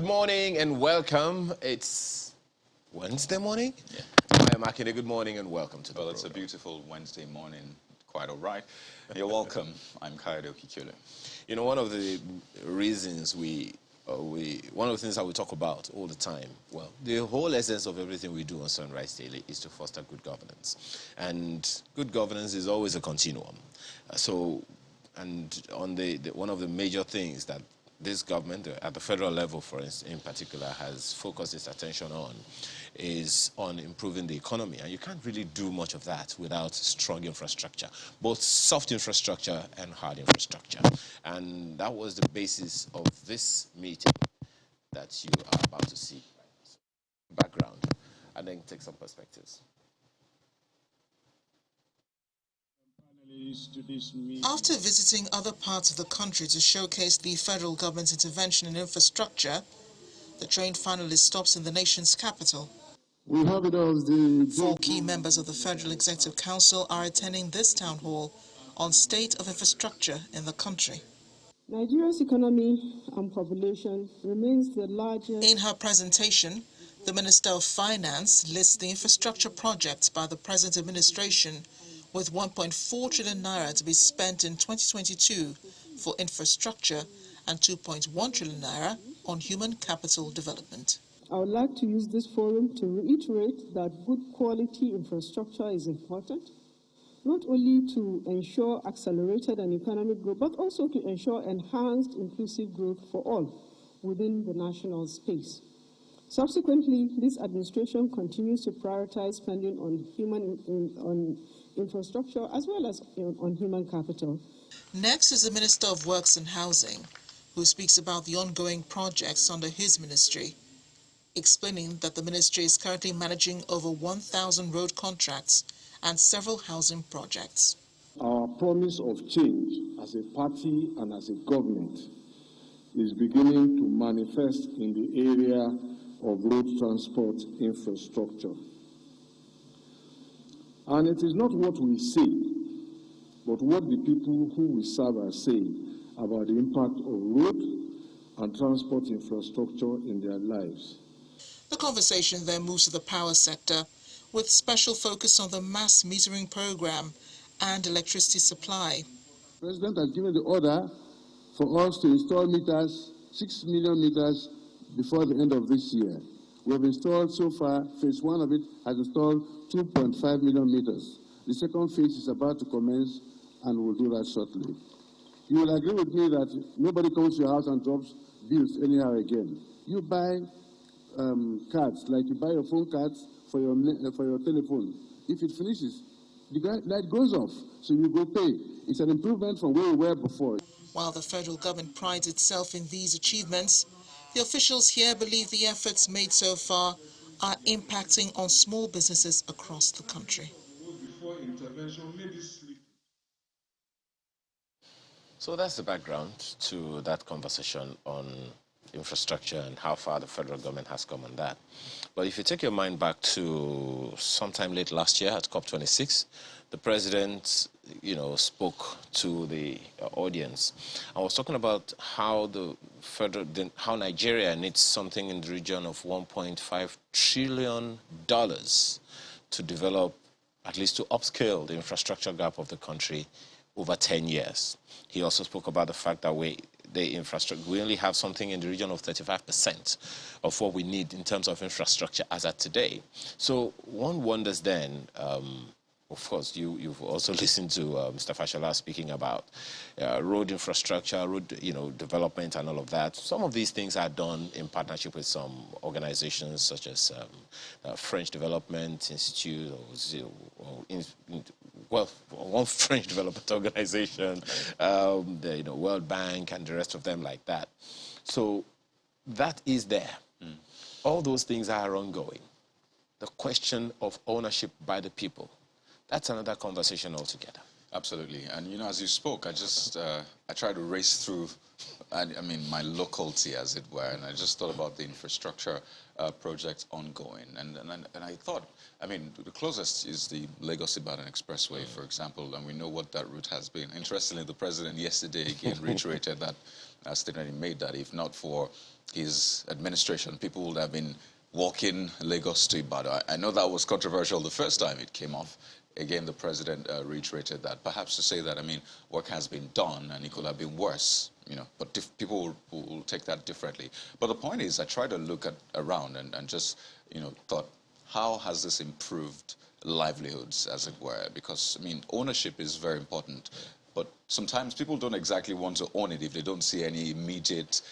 Good morning and welcome. It's Wednesday morning? Yeah. I am Akinde. Good morning and welcome to the program. It's a beautiful Wednesday morning. Quite all right. You're welcome. I'm Kyari. You know, one of the reasons one of the things that we talk about all the time, well, the whole essence of everything we do on Sunrise Daily is to foster good governance. And good governance is always a continuum. And on one of the major things that this government, at the federal level, for instance, in particular, has focused its attention on is on improving the economy. And you can't really do much of that without strong infrastructure, both soft infrastructure and hard infrastructure. And that was the basis of this meeting that you are about to see. Background, and then take some perspectives. After visiting other parts of the country to showcase the federal government's intervention in infrastructure, the trained finalist stops in the nation's capital. 4 key members of the Federal Executive Council are attending this town hall on state of infrastructure in the country. Nigeria's economy and population remains the largest. In her presentation, the Minister of Finance lists the infrastructure projects by the present administration, with 1.4 trillion naira to be spent in 2022 for infrastructure and 2.1 trillion naira on human capital development. I would like to use this forum to reiterate that good quality infrastructure is important, not only to ensure accelerated and economic growth, but also to ensure enhanced inclusive growth for all within the national space. Subsequently, this administration continues to prioritize spending on infrastructure as well as on human capital. Next is the Minister of Works and Housing, who speaks about the ongoing projects under his ministry, explaining that the ministry is currently managing over 1,000 road contracts and several housing projects. Our promise of change as a party and as a government is beginning to manifest in the area of road transport infrastructure. And it is not what we say, but what the people who we serve are saying about the impact of road and transport infrastructure in their lives. The conversation then moves to the power sector, with special focus on the mass metering program and electricity supply. The President has given the order for us to install meters, 6 million meters, before the end of this year. We have installed so far, phase 1 of it has installed 2.5 million meters. The second phase is about to commence, and we'll do that shortly. You will agree with me that nobody comes to your house and drops bills anyhow again. You buy cards, like you buy your phone cards for your telephone. If it finishes, the light goes off, so you go pay. It's an improvement from where we were before. While the federal government prides itself in these achievements, the officials here believe the efforts made so far are impacting on small businesses across the country. So that's the background to that conversation on infrastructure and how far the federal government has come on that. But if you take your mind back to sometime late last year at COP26, the president, spoke to the audience. I was talking about how how Nigeria needs something in the region of $1.5 trillion to develop, at least to upscale the infrastructure gap of the country over 10 years. He also spoke about the fact that we only have something in the region of 35% of what we need in terms of infrastructure as at today. So one wonders then, of course, you've also listened to Mr. Fashola speaking about road infrastructure, road development and all of that. Some of these things are done in partnership with some organizations such as French Development Institute one French development organization, the World Bank and the rest of them like that. So that is there. All those things are ongoing. The question of ownership by the people, that's another conversation altogether. Absolutely. And, as you spoke, I tried to race through I mean, my locality, as it were, and I just thought about the infrastructure projects ongoing, and I thought, I mean, the closest is the Lagos-Ibadan Expressway, for example, and we know what that route has been. Interestingly, the president yesterday again reiterated that statement. He made that if not for his administration, people would have been walking Lagos to Ibadan. I know that was controversial the first time it came off. Again, the president reiterated that, perhaps to say that, I mean, work has been done and it could have been worse, you know, but people will take that differently. But the point is, I try to look around and just, you know, thought, how has this improved livelihoods, as it were? Because, I mean, ownership is very important. But sometimes people don't exactly want to own it if they don't see any immediate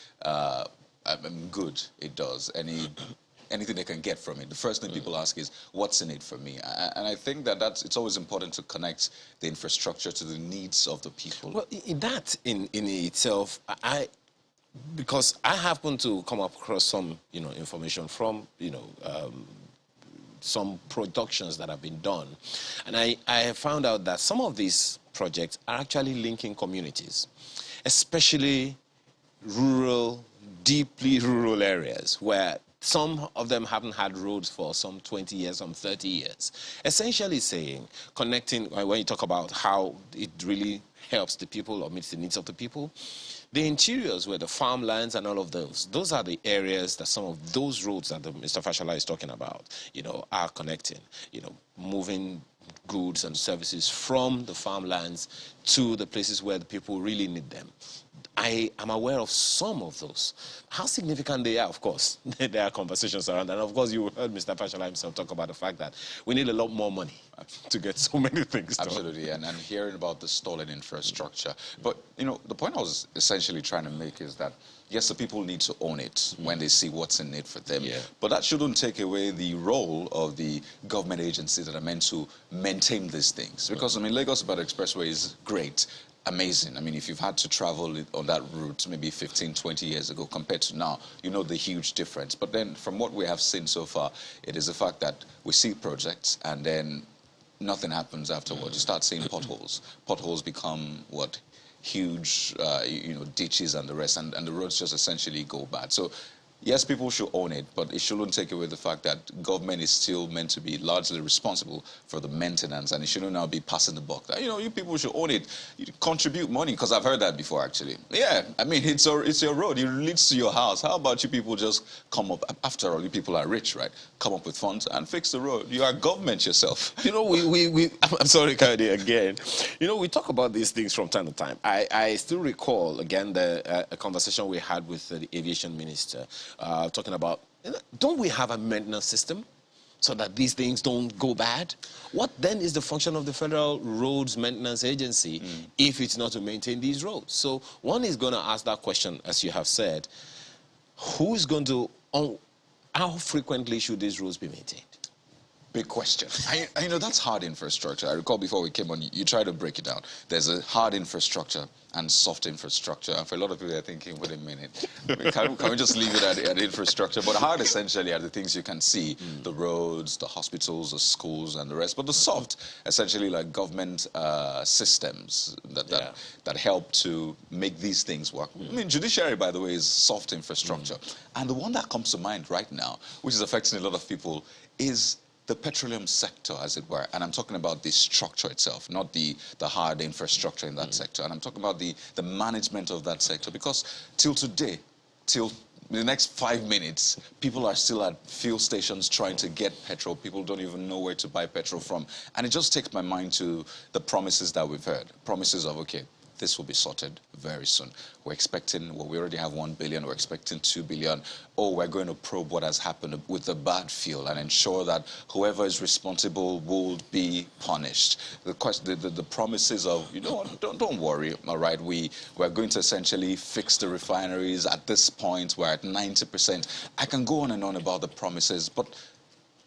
good it does, anything they can get from it. The first thing people ask is, what's in it for me? And I think it's always important to connect the infrastructure to the needs of the people. Well, that in itself, because I happen to come across some, you know, information from, you know, some productions that have been done. And I found out that some of these projects are actually linking communities, especially rural, deeply rural areas where some of them haven't had roads for some 20 years, some 30 years. Essentially saying, connecting, when you talk about how it really helps the people or meets the needs of the people, the interiors where the farmlands and all of those are the areas that some of those roads that Mr. Fashola is talking about, you know, are connecting, you know, moving goods and services from the farmlands to the places where the people really need them. I am aware of some of those. How significant they are, of course, there are conversations around that. And of course, you heard Mr. Fashola himself talk about the fact that we need a lot more money to get so many things done. Absolutely, and hearing about the stolen infrastructure. But, you know, the point I was essentially trying to make is that, yes, the people need to own it when they see what's in it for them. Yeah. But that shouldn't take away the role of the government agencies that are meant to maintain these things. Because, I mean, Lagos-Ibadan Expressway is great. Amazing. I mean, if you've had to travel on that route maybe 15, 20 years ago compared to now, you know the huge difference. But then from what we have seen so far, it is the fact that we see projects and then nothing happens afterwards. You start seeing potholes. Potholes become what? Huge, you know, ditches and the rest, and the roads just essentially go bad. So, yes, people should own it, but it shouldn't take away the fact that government is still meant to be largely responsible for the maintenance, and it shouldn't now be passing the buck. You know, you people should own it. You contribute money, because I've heard that before, actually. Yeah, I mean, it's your road. It leads to your house. How about you people just come up? After all, you people are rich, right? Come up with funds and fix the road. You are government yourself. You know, I'm sorry, Kyari, again. You know, we talk about these things from time to time. I still recall, again, a conversation we had with the aviation minister, talking about, don't we have a maintenance system so that these things don't go bad? What then is the function of the Federal Roads Maintenance Agency if it's not to maintain these roads? So one is going to ask that question, as you have said, who's going to, how frequently should these roads be maintained? Big question. You know, that's hard infrastructure. I recall before we came on, you try to break it down. There's a hard infrastructure and soft infrastructure. And for a lot of people, they're thinking, wait a minute, can we just leave it at infrastructure? But hard, essentially, are the things you can see, the roads, the hospitals, the schools, and the rest. But the soft, essentially, like government systems that help to make these things work. I mean, judiciary, by the way, is soft infrastructure. And the one that comes to mind right now, which is affecting a lot of people, is the petroleum sector, as it were. And I'm talking about the structure itself, not the hard infrastructure in that sector. And I'm talking about the management of that sector, because till today, till the next 5 minutes, people are still at fuel stations trying to get petrol. People don't even know where to buy petrol from. And it just takes my mind to the promises that we've heard. Promises of, okay, this will be sorted very soon. We're expecting, well, we already have 1 billion, we're expecting 2 billion. Oh, we're going to probe what has happened with the bad fuel and ensure that whoever is responsible will be punished. The promises of, you know, don't worry, all right, we're going to essentially fix the refineries at this point, we're at 90%. I can go on and on about the promises, but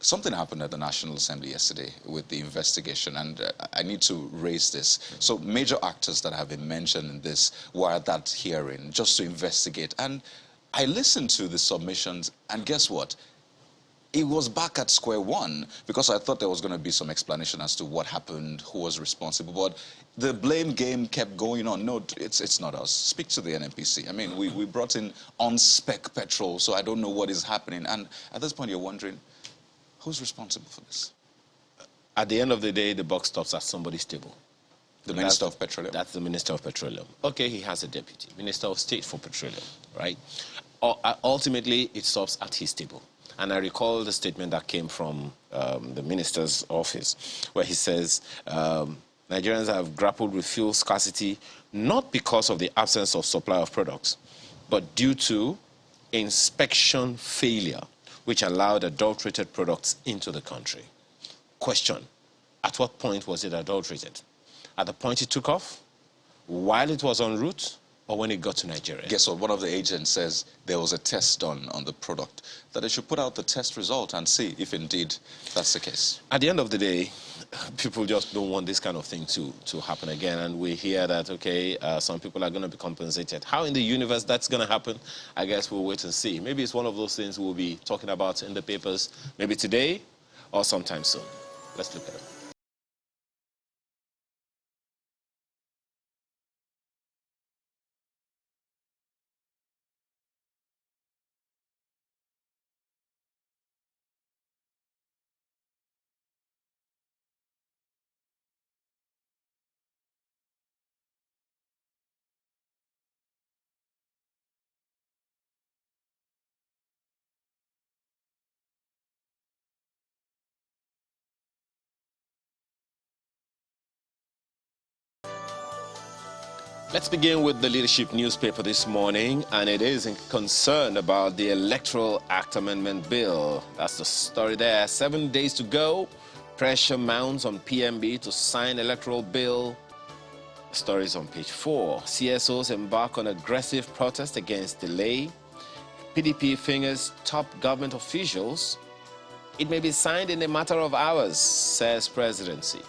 something happened at the National Assembly yesterday with the investigation, and I need to raise this. So major actors that have been mentioned in this were at that hearing just to investigate. And I listened to the submissions, and guess what? it was back at square one because I thought there was going to be some explanation as to what happened, who was responsible. But the blame game kept going on. No, it's not us. Speak to the NNPC. I mean, we brought in on-spec petrol, so I don't know what is happening. And at this point, you're wondering, who's responsible for this? At the end of the day, the buck stops at somebody's table. The Minister of Petroleum? That's the Minister of Petroleum. Okay, he has a deputy, Minister of State for Petroleum, right? Ultimately, it stops at his table. And I recall the statement that came from the minister's office, where he says, Nigerians have grappled with fuel scarcity, not because of the absence of supply of products, but due to inspection failure, which allowed adulterated products into the country. Question, at what point was it adulterated? At the point it took off? While it was en route? Or when it got to Nigeria? Guess what? One of the agents says there was a test done on the product, that they should put out the test result and see if indeed that's the case. At the end of the day, people just don't want this kind of thing to happen again. And we hear that, okay, some people are going to be compensated. How in the universe that's going to happen, I guess we'll wait and see. Maybe it's one of those things we'll be talking about in the papers, maybe today or sometime soon. Let's look at it. Let's begin with the leadership newspaper this morning, and it is concerned about the Electoral Act Amendment Bill. That's the story there. 7 days to go. Pressure mounts on PMB to sign electoral bill. The story is on page 4. CSOs embark on aggressive protest against delay. PDP fingers top government officials. It may be signed in a matter of hours, says presidency.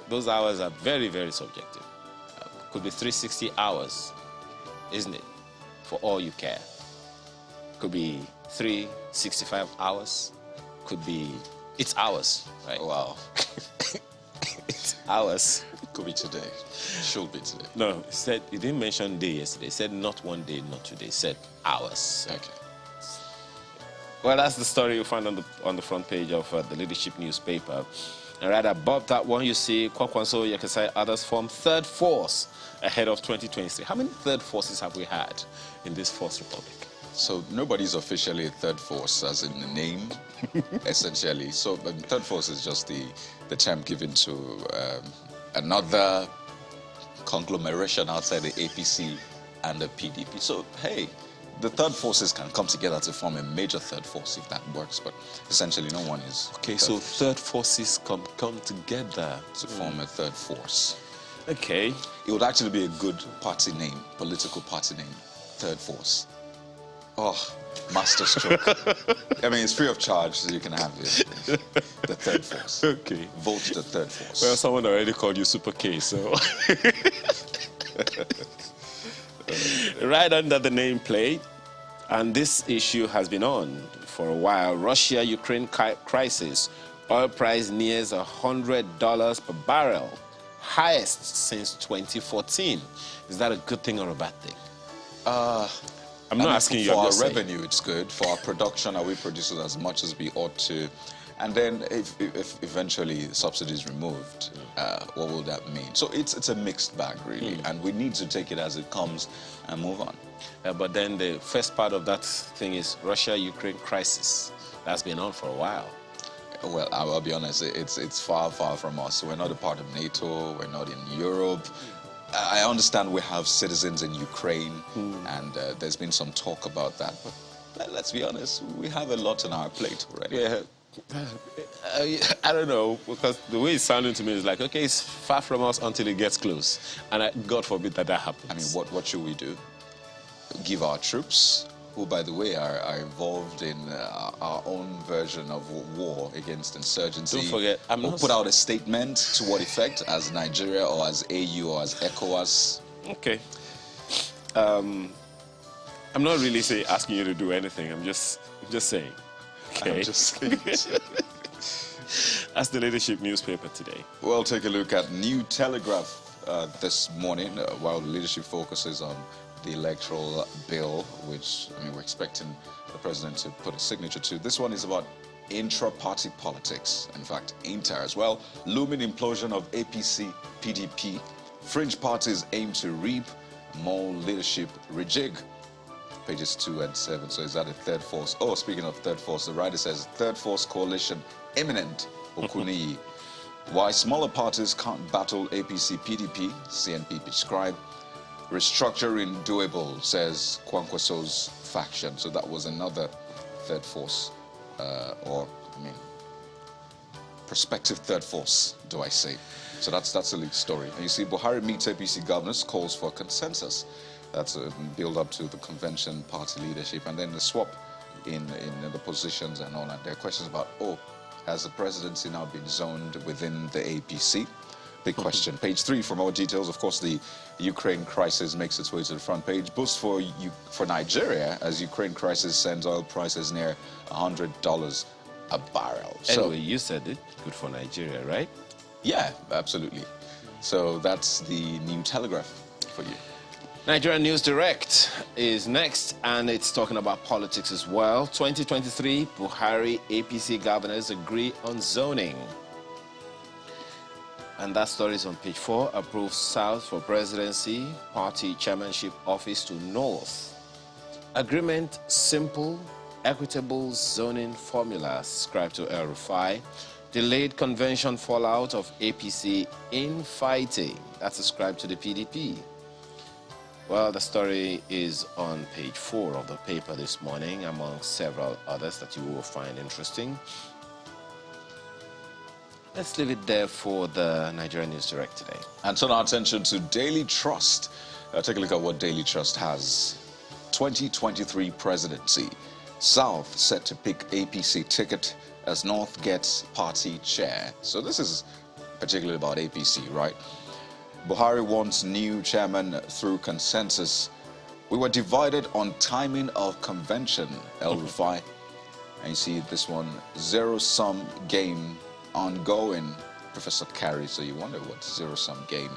Those hours are very, very subjective. Could be 360 hours, isn't it? For all you care. Could be 365 hours. Could be, it's hours, right? Wow. It's hours. It could be today. It should be today. No, he didn't mention day yesterday. He said not one day, not 2 days. He said hours. Okay. Well, that's the story you find on the front page of the leadership newspaper. And right above that one, you see Kwakwanso, Yakasai, others form third force ahead of 2023. How many third forces have we had in this Fourth Republic? So nobody's officially a third force, as in the name, essentially. So third force is just the term given to another conglomeration outside the APC and the PDP. So, hey, the third forces can come together to form a major third force if that works, but essentially no one is. Okay, so third forces come together to form a third force. Okay. It would actually be a good party name, political party name, third force. Oh, master stroke. I mean, it's free of charge, so you can have it. The third force. Okay. Vote the third force. Well, someone already called you Super K, so. Right under the nameplate, and this issue has been on for a while. Russia-Ukraine crisis. Oil price nears $100 per barrel. Highest since 2014. Is that a good thing or a bad thing? I'm not asking you. For our revenue, it's good. For our production, are we producing as much as we ought to? And then if eventually subsidy is removed, what will that mean? So it's a mixed bag, really. And we need to take it as it comes and move on. But then the first part of that thing is Russia-Ukraine crisis. That's been on for a while. Well, I'll be honest, it's far, far from us. We're not a part of NATO, we're not in Europe. I understand we have citizens in Ukraine, and there's been some talk about that. But let's be honest, we have a lot on our plate already. Yeah. I don't know, because the way it's sounding to me is like, okay, it's far from us until it gets close. And God forbid that happens. I mean, what should we do? Give our troops, who, by the way, are involved in our own version of war against insurgency. Don't forget, put out a statement to what effect, as Nigeria or as AU or as ECOWAS? Okay. I'm not really asking you to do anything. I'm just saying. Okay. I'm just saying. That's the leadership newspaper today. Well, take a look at New Telegraph this morning, while the leadership focuses on the electoral bill, which, I mean, we're expecting the president to put a signature to. This one is about intra-party politics, in fact, Inter as well. Looming implosion of APC, PDP. Fringe parties aim to reap more leadership rejig. Pages 2 and 7. So is that a third force? Oh, speaking of third force, the writer says third force coalition imminent. Okuni. Why smaller parties can't battle APC, PDP, CNP prescribe. Restructuring doable, says Kwankwaso's faction. So that was another third force, prospective third force, do I say. So that's a lead story. And you see, Buhari meets APC governors, calls for consensus. That's a build up to the convention party leadership. And then the swap in the positions and all that. There are questions about, has the presidency now been zoned within the APC? Big question. Page 3 for more details. Of course, the Ukraine crisis makes its way to the front page. Boost for Nigeria as Ukraine crisis sends oil prices near $100 a barrel. Anyway, you said it. Good for Nigeria, right? Yeah, absolutely. So that's the New Telegraph for you. Nigerian News Direct is next, and it's talking about politics as well. 2023, Buhari APC governors agree on zoning. And that story is on page 4. Approves south for presidency, party chairmanship office to north. Agreement simple, equitable zoning formula ascribed to El-Rufai. Delayed convention fallout of APC infighting. That's ascribed to the PDP. Well, the story is on page 4 of the paper this morning, among several others that you will find interesting. Let's leave it there for the Nigerian News Direct today. And turn our attention to Daily Trust. Take a look at what Daily Trust has. 2023 presidency. South set to pick APC ticket as North gets party chair. So this is particularly about APC, right? Buhari wants new chairman through consensus. We were divided on timing of convention, El-Rufai. And you see this one, zero-sum game ongoing, Professor Kyari. So you wonder what zero-sum game.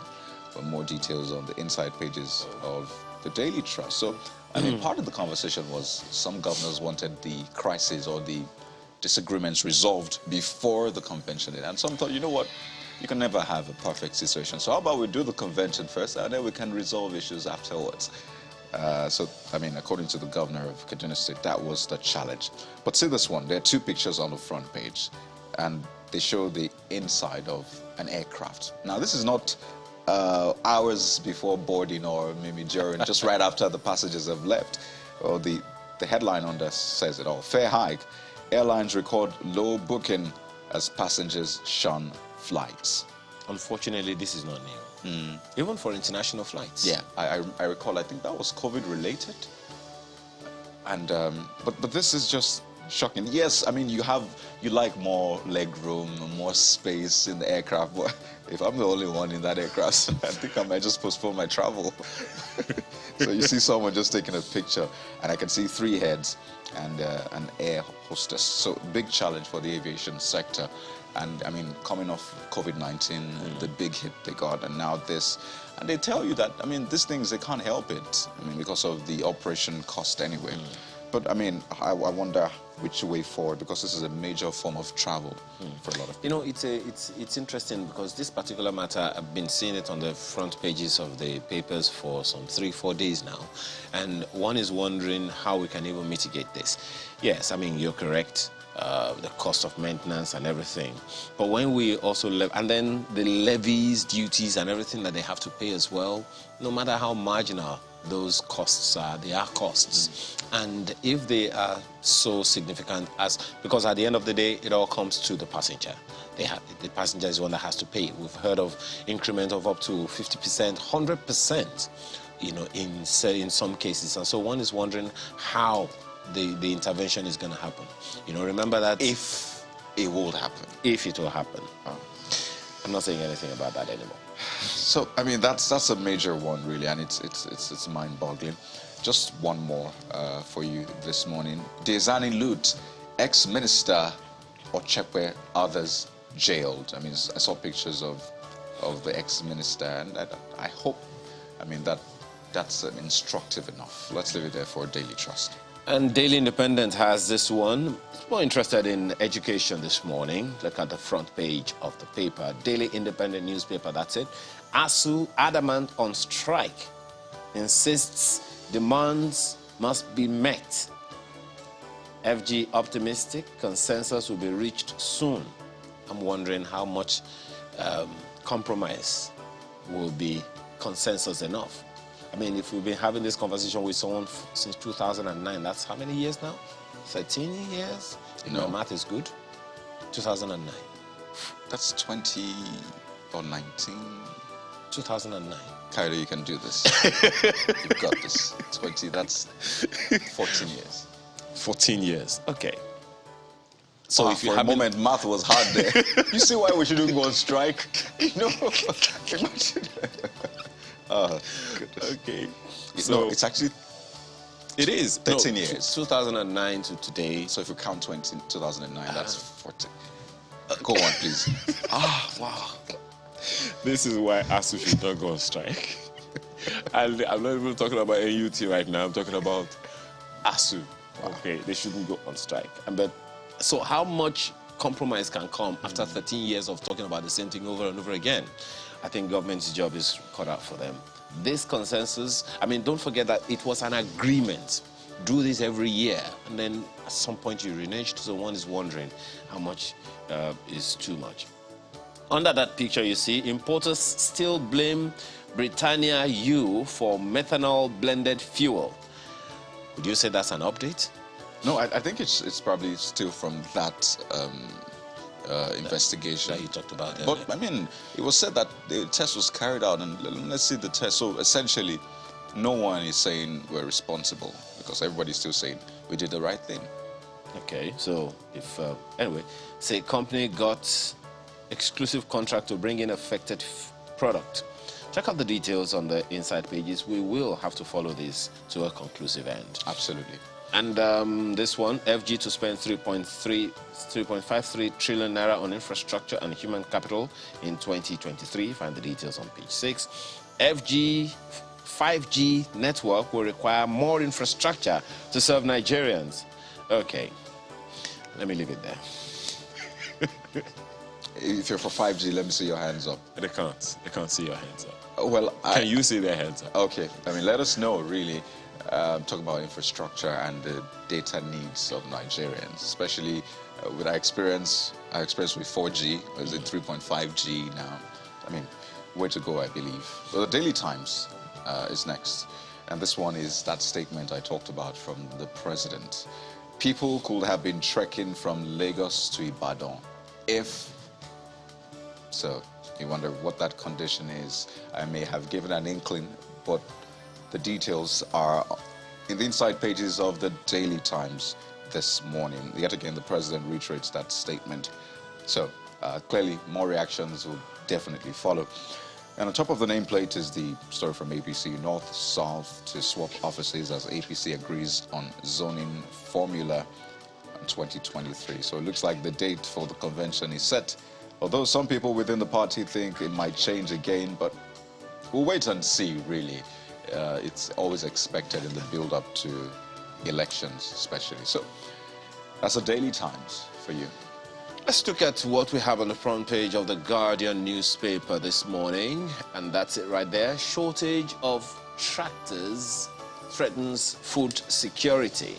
For more details on the inside pages of the Daily Trust. So, I mean, part of the conversation was some governors wanted the crisis or the disagreements resolved before the convention. And some thought, you know what? You can never have a perfect situation. So how about we do the convention first, and then we can resolve issues afterwards. So, I mean, according to the governor of Kaduna State, that was the challenge. But see this one. There are 2 pictures on the front page, and they show the inside of an aircraft. Now, this is not hours before boarding or maybe during, just right after the passengers have left. Well, the headline on this says it all. Fare hike. Airlines record low booking as passengers shun flights. Unfortunately, this is not new. Even for international flights. Yeah, I recall, I think that was COVID related. And but this is just shocking. Yes, I mean, you like more leg room, more space in the aircraft, but if I'm the only one in that aircraft, I think I might just postpone my travel. So you see someone just taking a picture, and I can see 3 heads and an air hostess. So big challenge for the aviation sector. And I mean, coming off COVID-19, the big hit they got, and now this. And they tell you that, I mean, these things, they can't help it. I mean, because of the operation cost anyway. But I mean, I wonder which way forward, because this is a major form of travel for a lot of people. You know, it's interesting because this particular matter, I've been seeing it on the front pages of the papers for some 3-4 days now. And one is wondering how we can even mitigate this. Yes, I mean, you're correct. The cost of maintenance and everything. But when we also, and then the levies, duties and everything that they have to pay as well, no matter how marginal those costs are, they are costs. And if they are so significant because at the end of the day, it all comes to the passenger. The passenger is the one that has to pay. We've heard of increment of up to 50%, 100%, you know, in some cases. And so one is wondering how the intervention is going to happen. You know, remember that If it will happen. if it will happen. I'm not saying anything about that anymore. So, I mean, that's a major one, really, and it's mind-boggling. Just one more for you this morning. Diezani loot. ex-minister Ochekwe, others jailed. I mean, I saw pictures of the ex-minister, and I hope, I mean, that's instructive enough. Let's leave it there for Daily Trust. And Daily Independent has this one. It's more interested in education this morning. Look at the front page of the paper. Daily Independent newspaper, that's it. ASUU adamant on strike. Insists demands must be met. FG optimistic, consensus will be reached soon. I'm wondering how much compromise will be consensus enough. I mean, if we've been having this conversation with someone since 2009, that's how many years now? 13 years? If my math is good. 2009. That's 20 or 19. 2009. Kyari, you can do this. You've got this. 20, that's 14 years. 14 years, okay. So if you for a moment, math was hard there. You see why we shouldn't go on strike? You know, imagine. Oh, goodness. Okay. So it's actually... It is. 13 years. 2009 to today. So if you count 2009, that's 40. Go on, please. Wow. This is why ASUU should not go on strike. I'm not even talking about AUT right now. I'm talking about ASUU. Wow. Okay, they shouldn't go on strike. But so how much compromise can come after 13 years of talking about the same thing over and over again? I think government's job is cut out for them. This consensus, I mean, don't forget that it was an agreement. Do this every year, and then at some point you reneged, so one is wondering how much is too much. Under that picture you see, importers still blame Britannia U for methanol blended fuel. Would you say that's an update? No, I think it's probably still from that investigation that you talked about earlier. But I mean, it was said that the test was carried out, and let's see the test. So essentially, no one is saying we're responsible, because everybody's still saying we did the right thing. Okay, so if anyway, say company got exclusive contract to bring in affected product. Check out the details on the inside pages. We will have to follow this to a conclusive end. Absolutely. And this one, FG to spend 3.53 trillion naira on infrastructure and human capital in 2023. Find the details on page 6. FG 5G network will require more infrastructure to serve Nigerians. Okay, let me leave it there. If you're for 5G, let me see your hands up. They can't see your hands up. Well, can you see their hands up? Okay, I mean, let us know, really. Talk about infrastructure and the data needs of Nigerians, especially with our experience with 4G, or is it 3.5G now? I mean, way to go, I believe. Well, the Daily Times is next, and this one is that statement I talked about from the president. People could have been trekking from Lagos to Ibadan if... So, you wonder what that condition is. I may have given an inkling, but the details are in the inside pages of the Daily Times this morning. Yet again, the president reiterates that statement. So, clearly, more reactions will definitely follow. And on top of the nameplate is the story from APC, North, South to swap offices as APC agrees on zoning formula in 2023. So it looks like the date for the convention is set. Although some people within the party think it might change again, but we'll wait and see, really. It's always expected in the build-up to elections, especially. So that's the Daily Times for you. Let's look at what we have on the front page of the Guardian newspaper this morning, and that's it right there. Shortage of tractors threatens food security.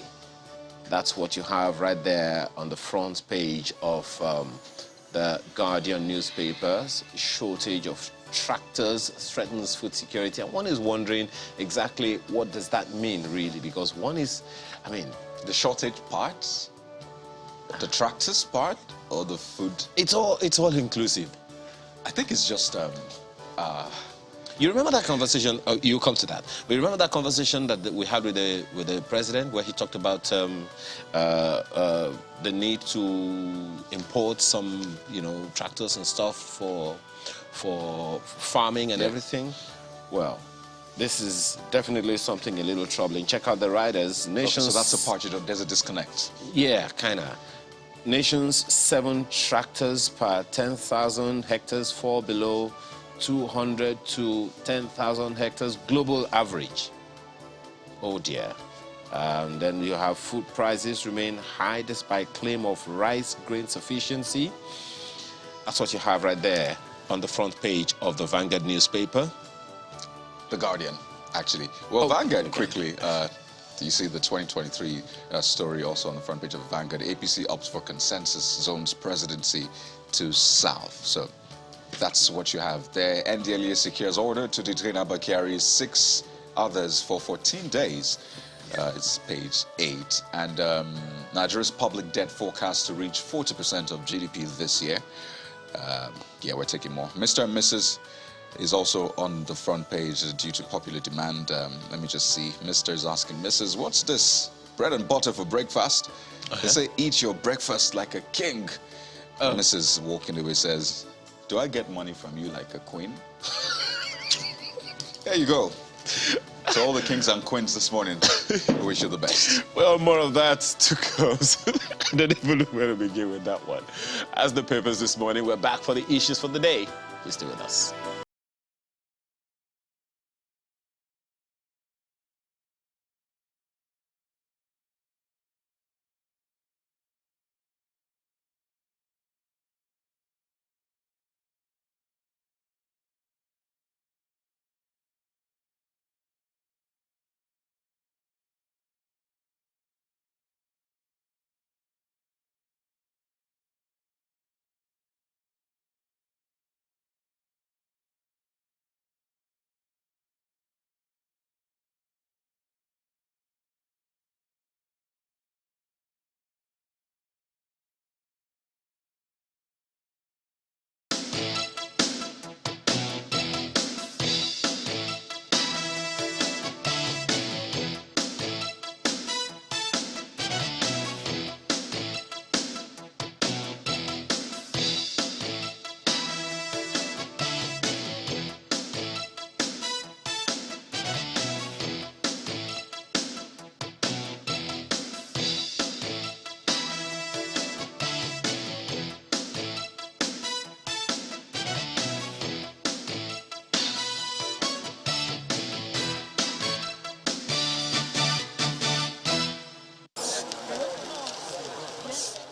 That's what you have right there on the front page of the Guardian newspapers. Shortage of tractors threatens food security, and one is wondering exactly what does that mean, really, because one is, I mean, the shortage parts, the tractors part, or the food? It's all inclusive. I think it's just you remember that conversation? You come to that. But you remember that conversation that we had with the president, where he talked about the need to import some, tractors and stuff for farming and everything. Well, This is definitely something a little troubling. Check out the riders. Nations. Okay, so that's the part there's a disconnect. Yeah, kind of. Nations 7 tractors per 10,000 hectares fall below 200 to 10,000 hectares global average. Oh dear. Then you have food prices remain high despite claim of rice grain sufficiency. That's what you have right there on the front page of the Vanguard newspaper. The Guardian, actually. Well, Vanguard, okay. quickly. You see the 2023 story also on the front page of Vanguard. APC opts for consensus, zones presidency to South. So that's what you have there. NDLEA secures order to detain Abba Kyari, 6 others for 14 days. It's page 8. And Nigeria's public debt forecast to reach 40% of GDP this year. Yeah, we're taking more. Mr. and Mrs. is also on the front page due to popular demand. Let me just see. Mr. is asking Mrs., what's this? Bread and butter for breakfast? They say, eat your breakfast like a king. Mrs. walking away says, do I get money from you like a queen? There you go. So all the kings and queens this morning, we wish you the best. Well, more of that to come. I don't even know where to begin with that one. As the papers this morning, we're back for the issues for the day. Please stay with us.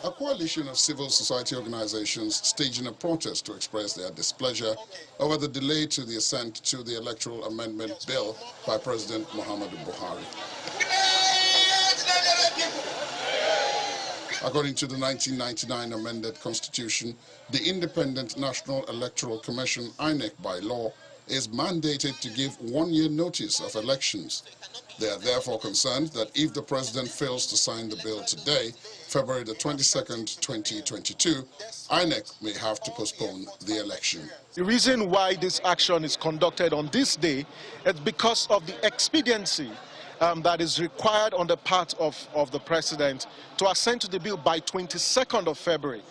A coalition of civil society organizations staging a protest to express their displeasure over the delay to the assent to the Electoral Amendment Bill by President Muhammadu Buhari. According to the 1999 amended constitution, the Independent National Electoral Commission, INEC by law, is mandated to give 1-year notice of elections. They are therefore concerned that if the president fails to sign the bill today, February the 22nd, 2022, INEC may have to postpone the election. The reason why this action is conducted on this day is because of the expediency that is required on the part of the president to assent to the bill by 22nd of February.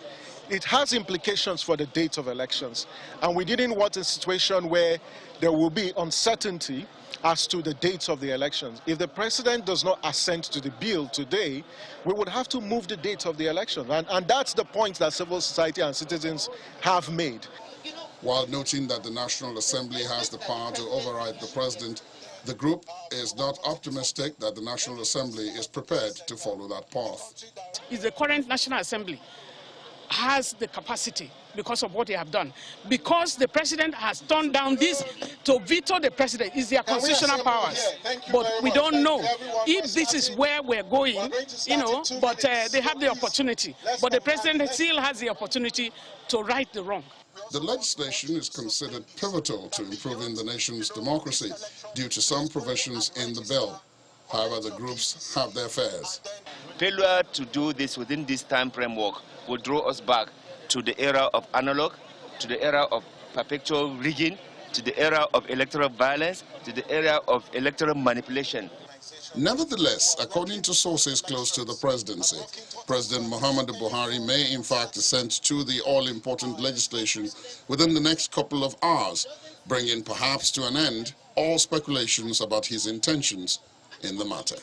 It has implications for the date of elections, and we didn't want a situation where there will be uncertainty as to the dates of the elections. If the president does not assent to the bill today, we would have to move the date of the election, and that's the point that civil society and citizens have made. While noting that the National Assembly has the power to override the president, the group is not optimistic that the National Assembly is prepared to follow that path. Is the current National Assembly has the capacity because of what they have done. Because the president has turned down this to veto the president is their constitutional powers. But we don't know if this is where we're going, but they have the opportunity. But the president still has the opportunity to right the wrong. The legislation is considered pivotal to improving the nation's democracy due to some provisions in the bill. However, the groups have their fears. Failure to do this within this time framework will draw us back to the era of analog, to the era of perpetual rigging, to the era of electoral violence, to the era of electoral manipulation. Nevertheless, according to sources close to the presidency, President Muhammadu Buhari may in fact assent to the all-important legislation within the next couple of hours, bringing perhaps to an end all speculations about his intentions in the matter.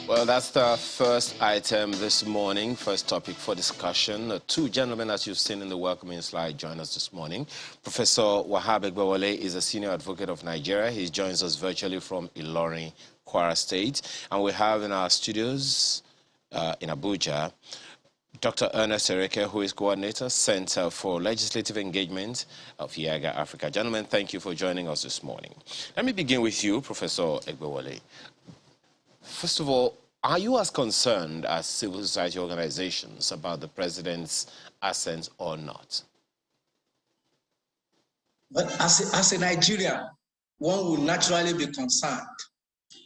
Well, that's the first item this morning, first topic for discussion. Two gentlemen, as you've seen in the welcoming slide, join us this morning. Professor Wahab Egbewole is a senior advocate of Nigeria. He joins us virtually from Ilorin, Kwara State. And we have in our studios in Abuja, Dr. Ernest Ereke, who is Coordinator, Center for Legislative Engagement of IAGA Africa. Gentlemen, thank you for joining us this morning. Let me begin with you, Professor Egbewole. First of all, are you as concerned as civil society organizations about the president's assent or not? But as a Nigerian, one will naturally be concerned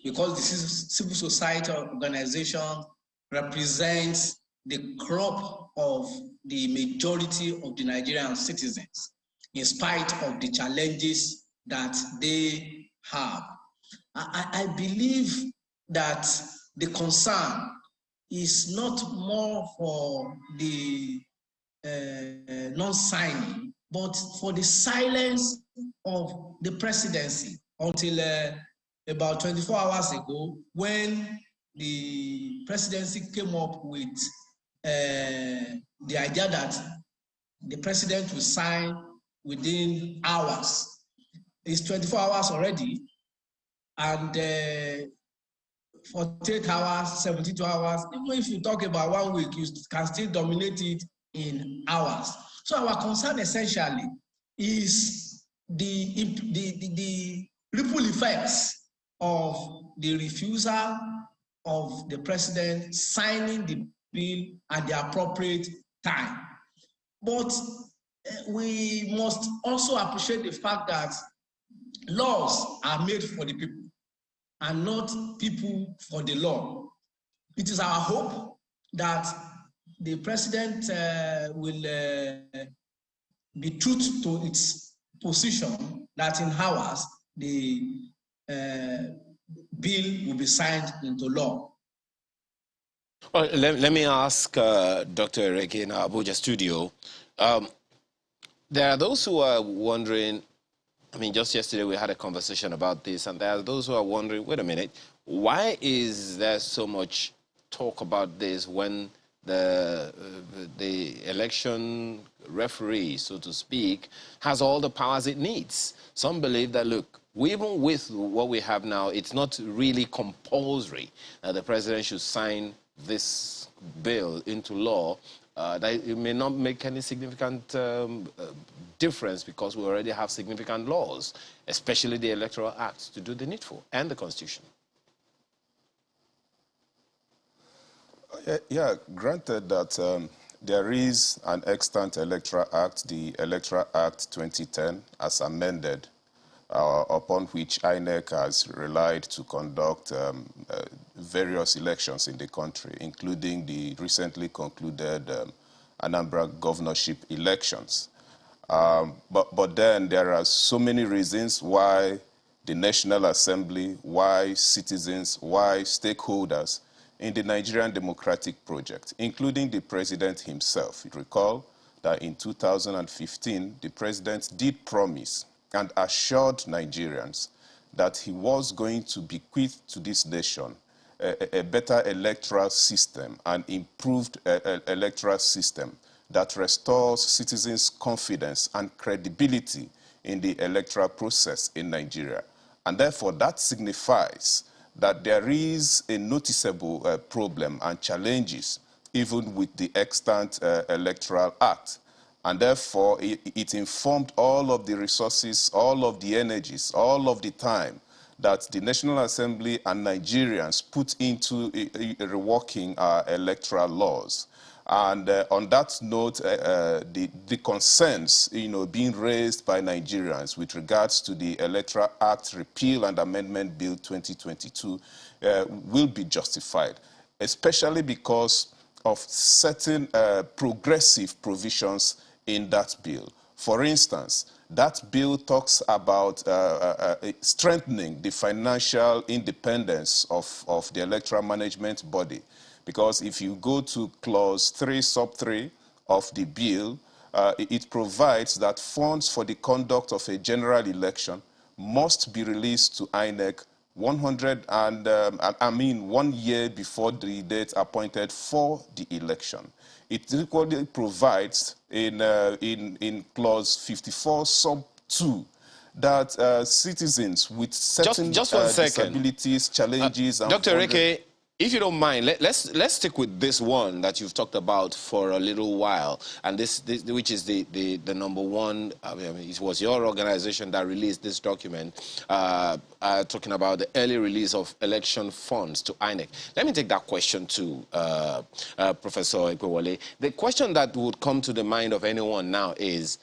because the civil society organization represents the crop of the majority of the Nigerian citizens, in spite of the challenges that they have. I believe that the concern is not more for the non-signing, but for the silence of the presidency until about 24 hours ago, when the presidency came up with the idea that the president will sign within hours. It's 24 hours already, and 48 hours, 72 hours, even if you talk about 1 week, you can still dominate it in hours. So our concern essentially is the ripple effects of the refusal of the president signing the bill at the appropriate time. But we must also appreciate the fact that laws are made for the people and not people for the law. It is our hope that the president will be true to its position that in hours the bill will be signed into law. Well, let me ask Dr. Ereke in our Abuja studio. There are those who are wondering, I mean, just yesterday we had a conversation about this, and there are those who are wondering, wait a minute, why is there so much talk about this when the election referee, so to speak, has all the powers it needs? Some believe that, look, even with what we have now, it's not really compulsory that the president should sign this bill into law. That it may not make any significant difference because we already have significant laws, especially the Electoral Act, to do the needful, and the Constitution. Yeah, granted that there is an extant Electoral Act, the Electoral Act 2010, as amended, upon which INEC has relied to conduct various elections in the country, including the recently concluded Anambra governorship elections. But then there are so many reasons why the National Assembly, why citizens, why stakeholders in the Nigerian democratic project, including the president himself. You recall that in 2015, the president did promise and assured Nigerians that he was going to bequeath to this nation a better electoral system, an improved electoral system that restores citizens' confidence and credibility in the electoral process in Nigeria. And therefore, that signifies that there is a noticeable problem and challenges even with the extant Electoral Act. And therefore, it informed all of the resources, all of the energies, all of the time that the National Assembly and Nigerians put into reworking our electoral laws. And on that note, the concerns, being raised by Nigerians with regards to the Electoral Act Repeal and Amendment Bill 2022 will be justified, especially because of certain progressive provisions in that bill. For instance, that bill talks about strengthening the financial independence of the electoral management body. Because if you go to clause 3, sub 3 of the bill, it provides that funds for the conduct of a general election must be released to INEC 1 year before the date appointed for the election. It equally provides in clause 54 sub 2 that citizens with certain disabilities, challenges, and Dr. Reke, if you don't mind, let's stick with this one that you've talked about for a little while, and this which is the number one. I mean, it was your organization that released this document, talking about the early release of election funds to INEC. Let me take that question to Professor Ikwewole. The question that would come to the mind of anyone now is,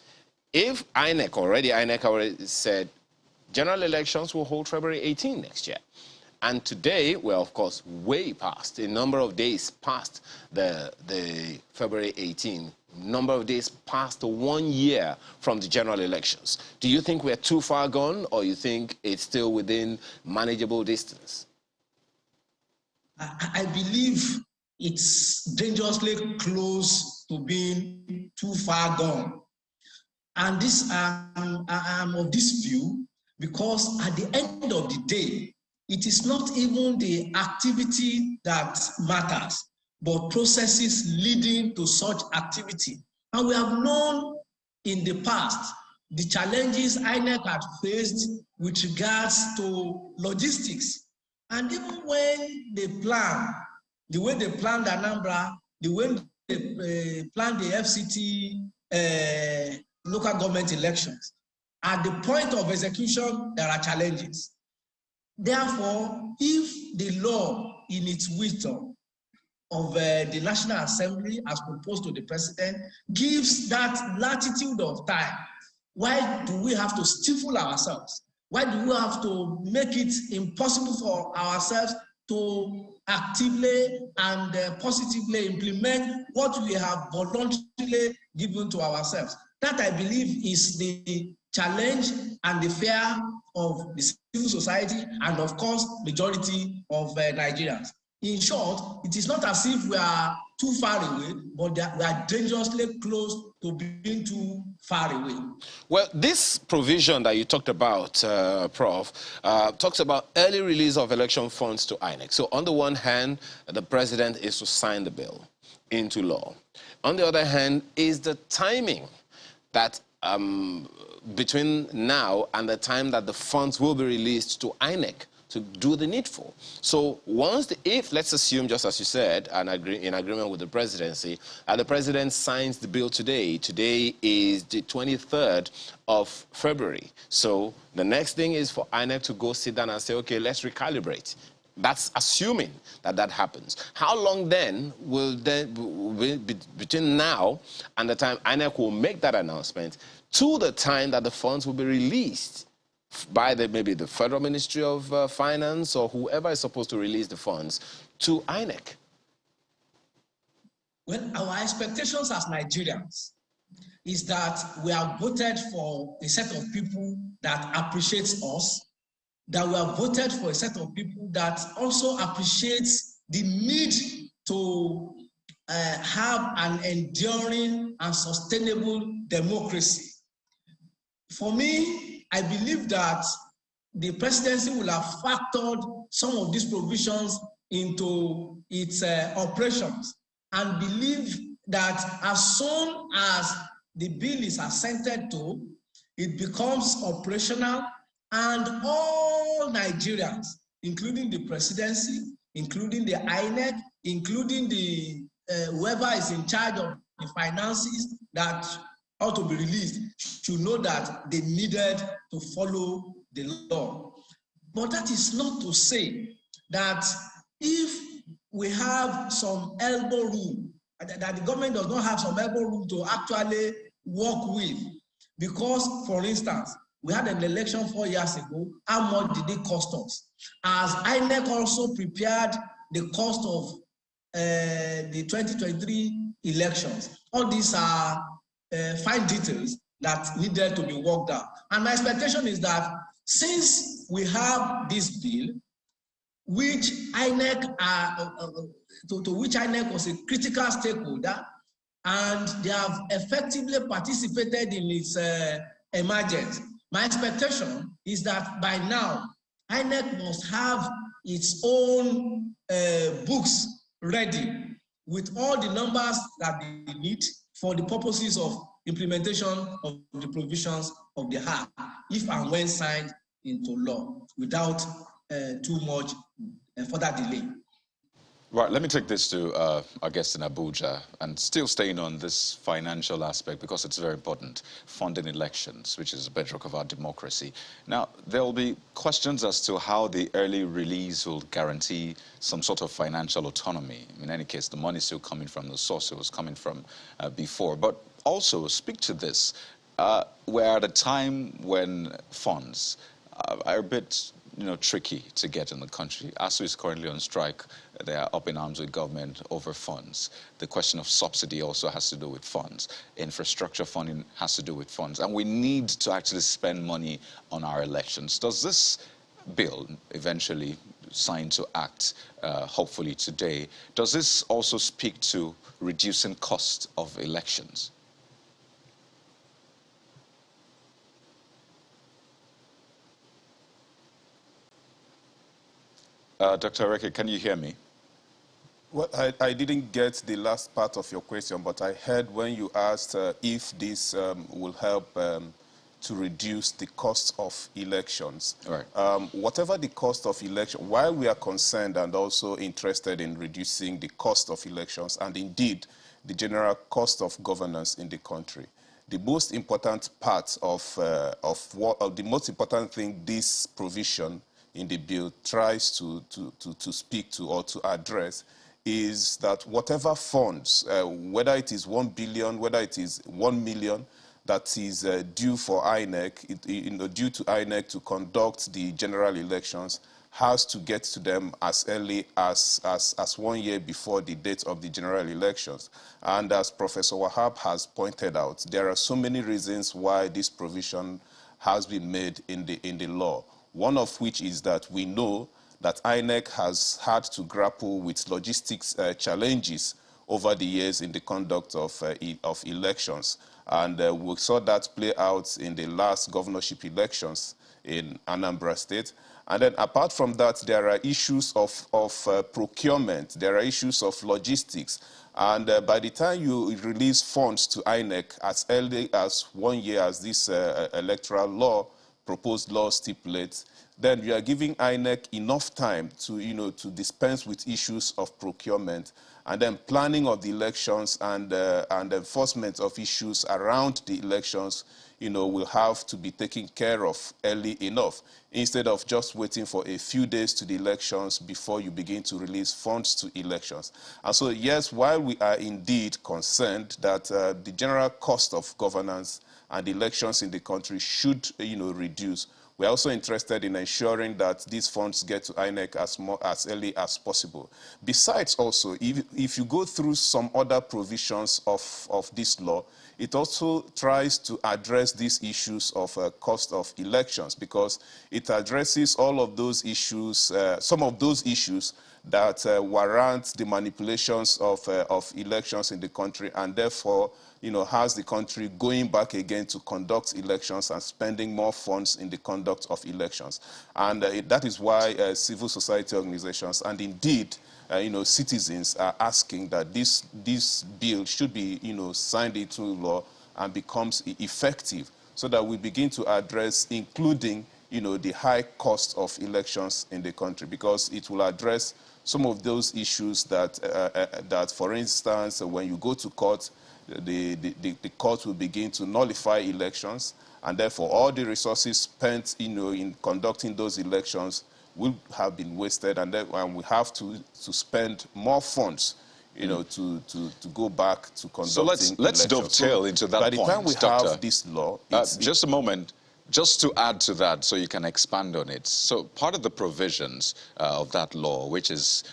if INEC already said general elections will hold February 18 next year. And today, we're of course way past, a number of days past the February 18, number of days past 1 year from the general elections. Do you think we're too far gone, or you think it's still within manageable distance? I believe it's dangerously close to being too far gone. And this, I'm of this view because at the end of the day, it is not even the activity that matters, but processes leading to such activity. And we have known in the past the challenges INEC had faced with regards to logistics. And even when they plan, the way they planned Anambra, the way they planned the FCT local government elections, at the point of execution, there are challenges. Therefore, if the law in its wisdom of the National Assembly as proposed to the President gives that latitude of time, why do we have to stifle ourselves? Why do we have to make it impossible for ourselves to actively and positively implement what we have voluntarily given to ourselves? That, I believe, is the challenge and the fear of the civil society and, of course, majority of Nigerians. In short, it is not as if we are too far away, but we are dangerously close to being too far away. Well, this provision that you talked about, Prof, talks about early release of election funds to INEC. So on the one hand, the president is to sign the bill into law. On the other hand, is the timing that between now and the time that the funds will be released to INEC to do the needful. So if let's assume, just as you said, in agreement with the presidency, and the president signs the bill today. Today is the 23rd of February. So the next thing is for INEC to go sit down and say, okay, let's recalibrate. That's assuming that happens. How long then will between now and the time INEC will make that announcement to the time that the funds will be released by maybe the Federal Ministry of Finance or whoever is supposed to release the funds to INEC? Well, our expectations as Nigerians is that we have voted for a set of people that appreciates us, that we have voted for a set of people that also appreciates the need to have an enduring and sustainable democracy. For me, I believe that the presidency will have factored some of these provisions into its operations and believe that as soon as the bill is assented to, it becomes operational, and all Nigerians, including the presidency, including the INEC, including the whoever is in charge of the finances that ought to be released, should know that they needed to follow the law. But that is not to say that if we have some elbow room, that the government does not have some elbow room to actually work with. Because, for instance, we had an election 4 years ago. How much did it cost us? As INEC also prepared the cost of the 2023 elections. All these are fine details that needed to be worked out. And my expectation is that since we have this bill, which INEC to which INEC was a critical stakeholder, and they have effectively participated in its emergence. My expectation is that by now, INEC must have its own books ready with all the numbers that they need for the purposes of implementation of the provisions of the Act, if and when signed into law, without too much further delay. Right, let me take this to our guest in Abuja, and still staying on this financial aspect because it's very important, funding elections, which is the bedrock of our democracy. Now, there will be questions as to how the early release will guarantee some sort of financial autonomy. In any case, the money is still coming from the source it was coming from before. But also, speak to this. We're at a time when funds are a bit tricky to get in the country. ASUU is currently on strike. They are up in arms with government over funds. The question of subsidy also has to do with funds. Infrastructure funding has to do with funds. And we need to actually spend money on our elections. Does this bill, eventually signed to act, hopefully today, does this also speak to reducing cost of elections? Dr. Areke, can you hear me? Well, I didn't get the last part of your question, but I heard when you asked if this will help to reduce the cost of elections. Right. Whatever the cost of election, while we are concerned and also interested in reducing the cost of elections and indeed the general cost of governance in the country, the most important part of the most important thing this provision in the bill tries to speak to or to address is that whatever funds, whether it is 1 billion, whether it is 1 million, that is due for INEC, due to INEC to conduct the general elections, has to get to them as early as 1 year before the date of the general elections. And as Professor Wahab has pointed out, there are so many reasons why this provision has been made in the law. One of which is that we know that INEC has had to grapple with logistics challenges over the years in the conduct of elections. And we saw that play out in the last governorship elections in Anambra State. And then apart from that, there are issues of procurement, there are issues of logistics. And by the time you release funds to INEC as early as 1 year as this electoral law, proposed law stipulates, then you are giving INEC enough time to, to dispense with issues of procurement, and then planning of the elections and enforcement of issues around the elections, will have to be taken care of early enough, instead of just waiting for a few days to the elections before you begin to release funds to elections. And so, yes, while we are indeed concerned that the general cost of governance and elections in the country should, reduce, we're also interested in ensuring that these funds get to INEC as early as possible. Besides also, if you go through some other provisions of this law, it also tries to address these issues of cost of elections, because it addresses all of those issues, some of those issues that warrant the manipulations of elections in the country, and therefore, has the country going back again to conduct elections and spending more funds in the conduct of elections. And that is why civil society organizations and indeed, citizens are asking that this bill should be, signed into law and becomes effective, so that we begin to address, including, the high cost of elections in the country, because it will address some of those issues that, for instance, when you go to court, the court will begin to nullify elections, And therefore, all the resources spent, in conducting those elections will have been wasted, and we have to spend more funds, to go back to conducting So let's dovetail into that point, by the time we Doctor, have this law, just a moment. Just to add to that, so you can expand on it. So part of the provisions of that law, which is,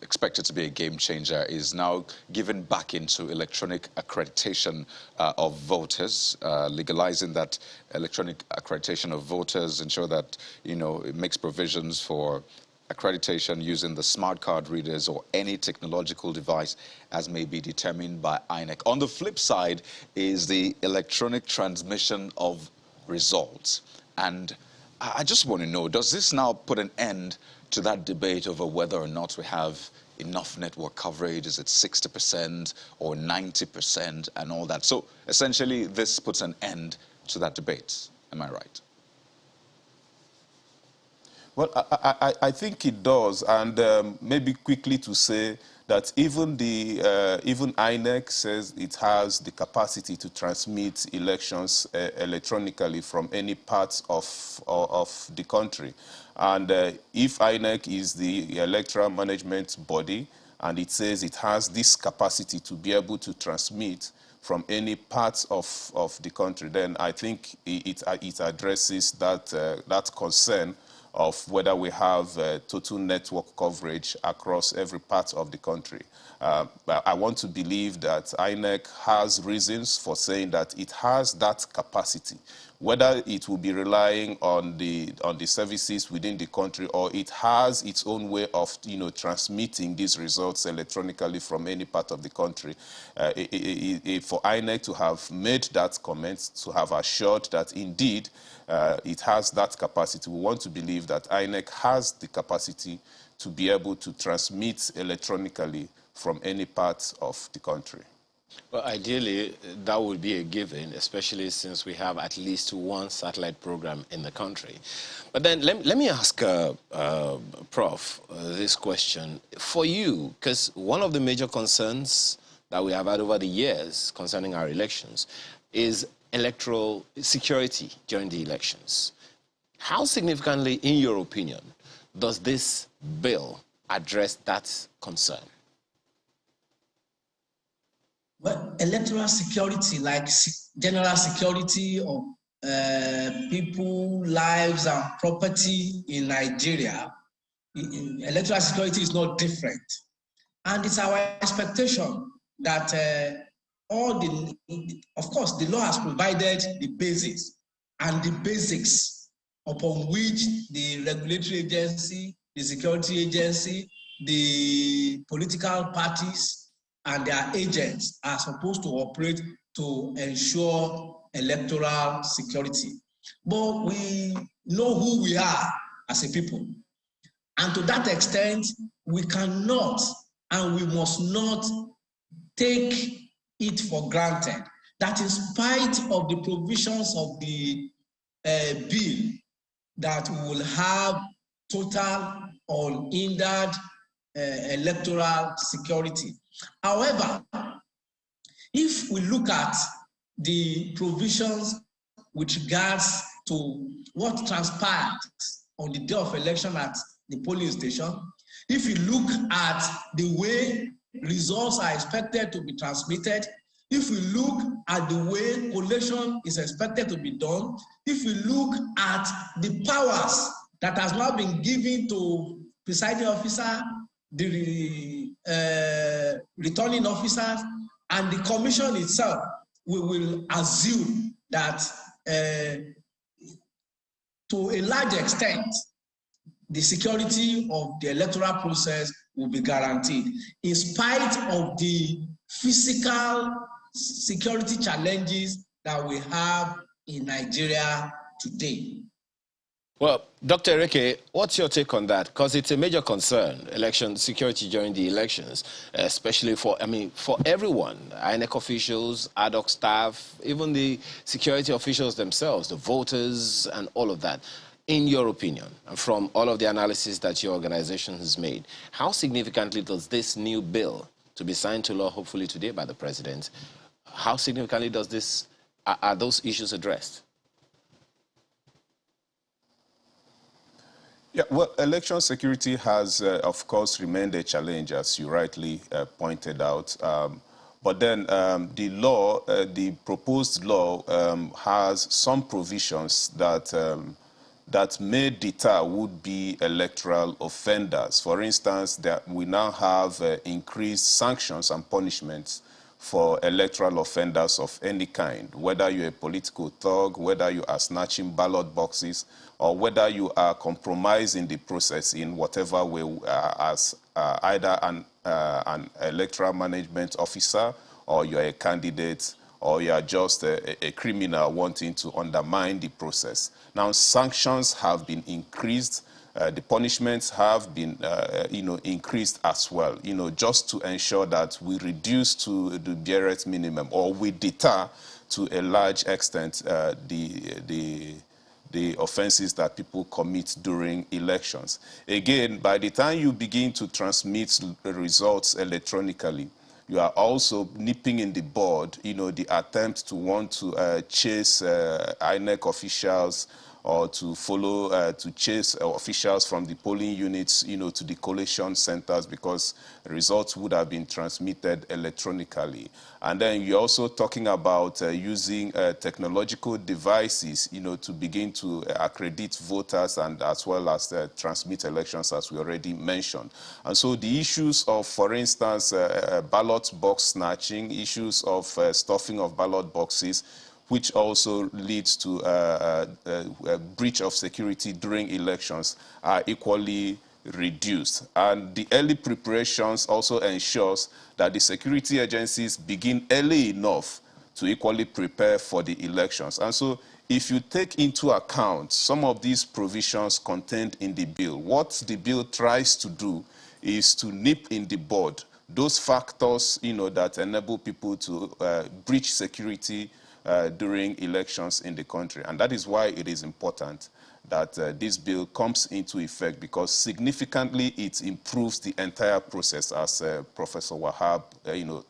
expected to be a game changer, is now given back into electronic accreditation of voters, legalizing that electronic accreditation of voters, ensure that, it makes provisions for accreditation using the smart card readers or any technological device as may be determined by INEC. On the flip side is the electronic transmission of results. And I just want to know, does this now put an end to that debate over whether or not we have enough network coverage? Is it 60% or 90% and all that? So essentially, this puts an end to that debate. Am I right? Well, I think it does, and maybe quickly to say that even INEC says it has the capacity to transmit elections electronically from any part of the country. And if INEC is the electoral management body, and it says it has this capacity to be able to transmit from any part of the country, then I think it addresses that concern of whether we have total network coverage across every part of the country. I want to believe that INEC has reasons for saying that it has that capacity, whether it will be relying on the services within the country, or it has its own way of transmitting these results electronically from any part of the country. For INEC to have made that comment, to have assured that indeed it has that capacity, we want to believe that INEC has the capacity to be able to transmit electronically from any part of the country. Well, ideally, that would be a given, especially since we have at least one satellite program in the country. But then let me ask Prof this question. For you, because one of the major concerns that we have had over the years concerning our elections is electoral security during the elections. How significantly, in your opinion, does this bill address that concern? Well, electoral security, like general security of people, lives, and property in Nigeria, electoral security is not different. And it's our expectation that of course, the law has provided the basis and the basics upon which the regulatory agency, the security agency, the political parties, and their agents are supposed to operate to ensure electoral security. But we know who we are as a people. And to that extent, we cannot and we must not take it for granted that in spite of the provisions of the bill, that we will have total unhindered electoral security. However, if we look at the provisions with regards to what transpired on the day of election at the polling station, if you look at the way results are expected to be transmitted, if we look at the way collation is expected to be done, if we look at the powers that has now been given to presiding officer, the returning officers, and the commission itself, we will assume that to a large extent, the security of the electoral process will be guaranteed, in spite of the physical security challenges that we have in Nigeria today. Well, Dr. Ereke, what's your take on that? Because it's a major concern, election security during the elections, especially for everyone, INEC officials, ad hoc staff, even the security officials themselves, the voters, and all of that. In your opinion, from all of the analysis that your organization has made, how significantly does this new bill, to be signed to law hopefully today by the president, how significantly does this Are those issues addressed? Yeah, well, election security has, of course, remained a challenge, as you rightly pointed out. But then the law, the proposed law, has some provisions that that may deter would-be electoral offenders. For instance, that we now have increased sanctions and punishments for electoral offenders of any kind, whether you're a political thug, whether you are snatching ballot boxes, or whether you are compromising the process in whatever way as either an electoral management officer, or you're a candidate, or you are just a criminal wanting to undermine the process. Now, sanctions have been increased. The punishments have been, increased as well, just to ensure that we reduce to the barest minimum, or we deter to a large extent the offenses that people commit during elections. Again, by the time you begin to transmit results electronically, you are also nipping in the bud, the attempt to want to chase INEC officials or to follow, to chase officials from the polling units, to the collation centers, because results would have been transmitted electronically. And then you're also talking about using technological devices, to begin to accredit voters and as well as transmit elections, as we already mentioned. And so the issues of, for instance, ballot box snatching, issues of stuffing of ballot boxes, which also leads to a breach of security during elections, are equally reduced. And the early preparations also ensures that the security agencies begin early enough to equally prepare for the elections. And so if you take into account some of these provisions contained in the bill, what the bill tries to do is to nip in the bud those factors, that enable people to breach security during elections in the country. And that is why it is important that this bill comes into effect, because significantly it improves the entire process, as Professor Wahab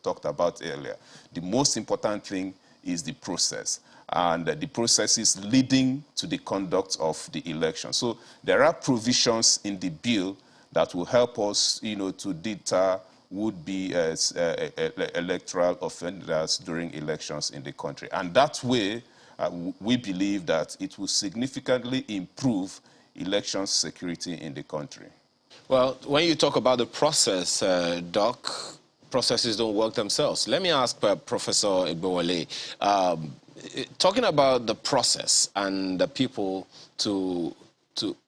talked about earlier. The most important thing is the process, and the process is leading to the conduct of the election. So there are provisions in the bill that will help us to deter would-be electoral offenders during elections in the country. And that way, we believe that it will significantly improve election security in the country. Well, when you talk about the process, Doc, processes don't work themselves. Let me ask Professor Igbowale, talking about the process and the people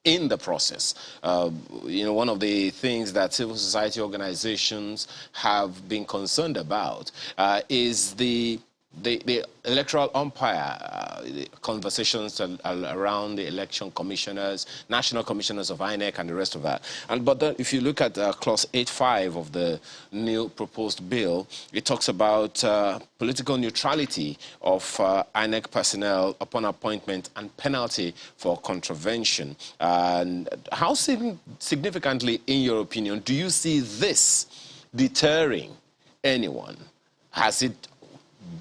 in the process. One of the things that civil society organizations have been concerned about is the electoral umpire, the conversations around the election commissioners, national commissioners of INEC and the rest of that. But then if you look at clause 8.5 of the new proposed bill, it talks about political neutrality of INEC personnel upon appointment and penalty for contravention. And how significantly, in your opinion, do you see this deterring anyone?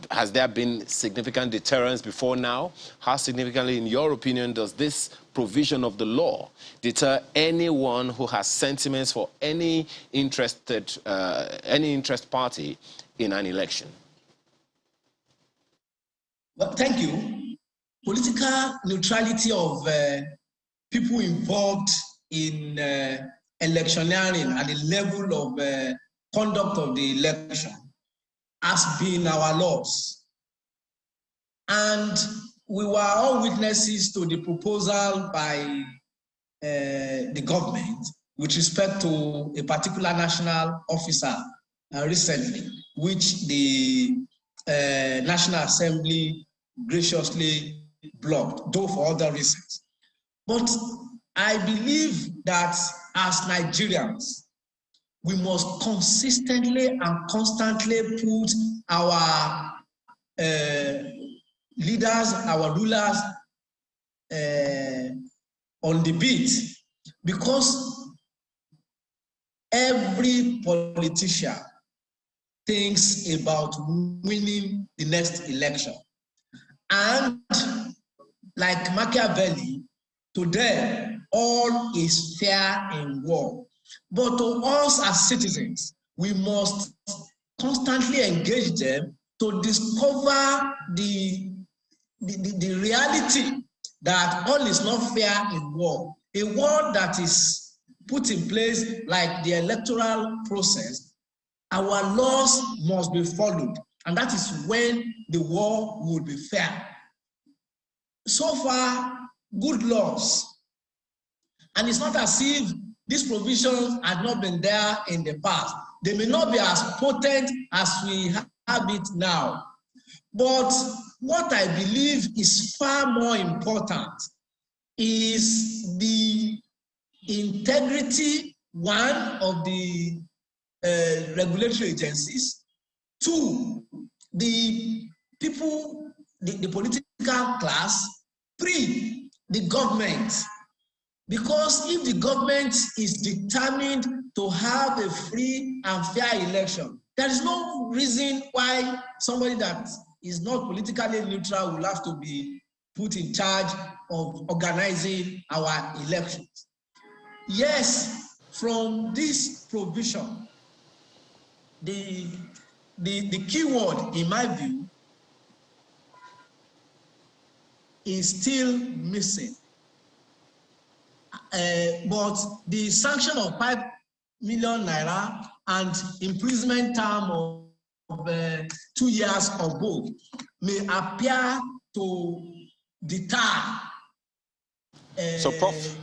Has there been significant deterrence before now? How significantly, in your opinion, does this provision of the law deter anyone who has sentiments for any interest party in an election? Well, thank you. Political neutrality of people involved in electioneering at the level of conduct of the election has been our laws. And we were all witnesses to the proposal by the government with respect to a particular national officer recently, which the National Assembly graciously blocked, though for other reasons. But I believe that as Nigerians, we must consistently and constantly put our leaders, our rulers on the beat, because every politician thinks about winning the next election. And like Machiavelli, to them, all is fair in war. But to us as citizens, we must constantly engage them to discover the reality that all is not fair in war. A war that is put in place like the electoral process, our laws must be followed, and that is when the war will be fair. So far, good laws, and it's not as if these provisions had not been there in the past. They may not be as potent as we have it now, but what I believe is far more important is the integrity, one, of the regulatory agencies, two, the people, the political class, three, the government. Because if the government is determined to have a free and fair election, there is no reason why somebody that is not politically neutral will have to be put in charge of organizing our elections. Yes, from this provision, the key word, in my view, is still missing. But the sanction of 5 million naira and imprisonment term of 2 years or both may appear to deter. So, Prof.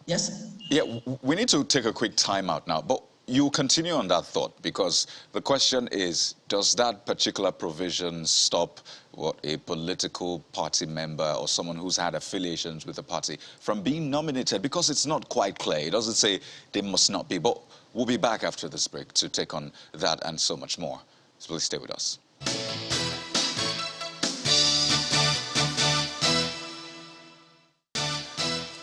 Yes? Yeah, we need to take a quick time out now, but you continue on that thought, because the question is, does that particular provision stop a political party member or someone who's had affiliations with the party from being nominated? Because it's not quite clear. It doesn't say they must not be, but we'll be back after this break to take on that and so much more. So please stay with us.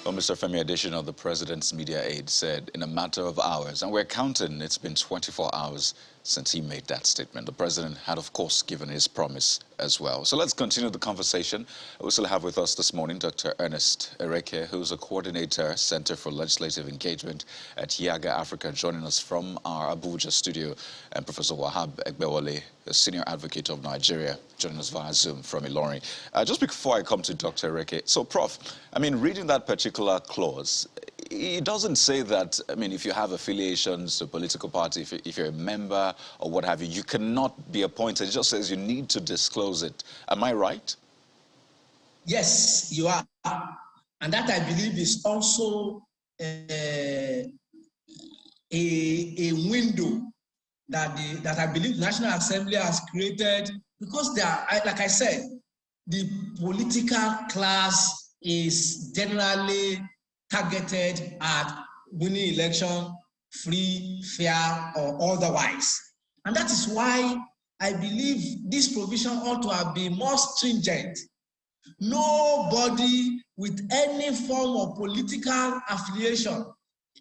Well, Mr. Femi Adesina, the president's media aide, said in a matter of hours, and we're counting, it's been 24 hours since he made that statement. The president had, of course, given his promise as well. So let's continue the conversation. We still have with us this morning Dr. Ernest Ereke, who's a coordinator, Center for Legislative Engagement at Yaga Africa, joining us from our Abuja studio, and Professor Wahab Egbewale, a senior advocate of Nigeria, joining us via Zoom from Ilorin. Just before I come to Dr. Ereke, so Prof, I mean, reading that particular clause, it doesn't say that, I mean, if you have affiliations to a political party, if you're a member or what have you, you cannot be appointed. It just says you need to disclose it. Am I right? Yes, you are. And that, I believe, is also a window that I believe the National Assembly has created, because they are, like I said, the political class is generally targeted at winning election, free, fair, or otherwise. And that is why I believe this provision ought to have been more stringent. Nobody with any form of political affiliation,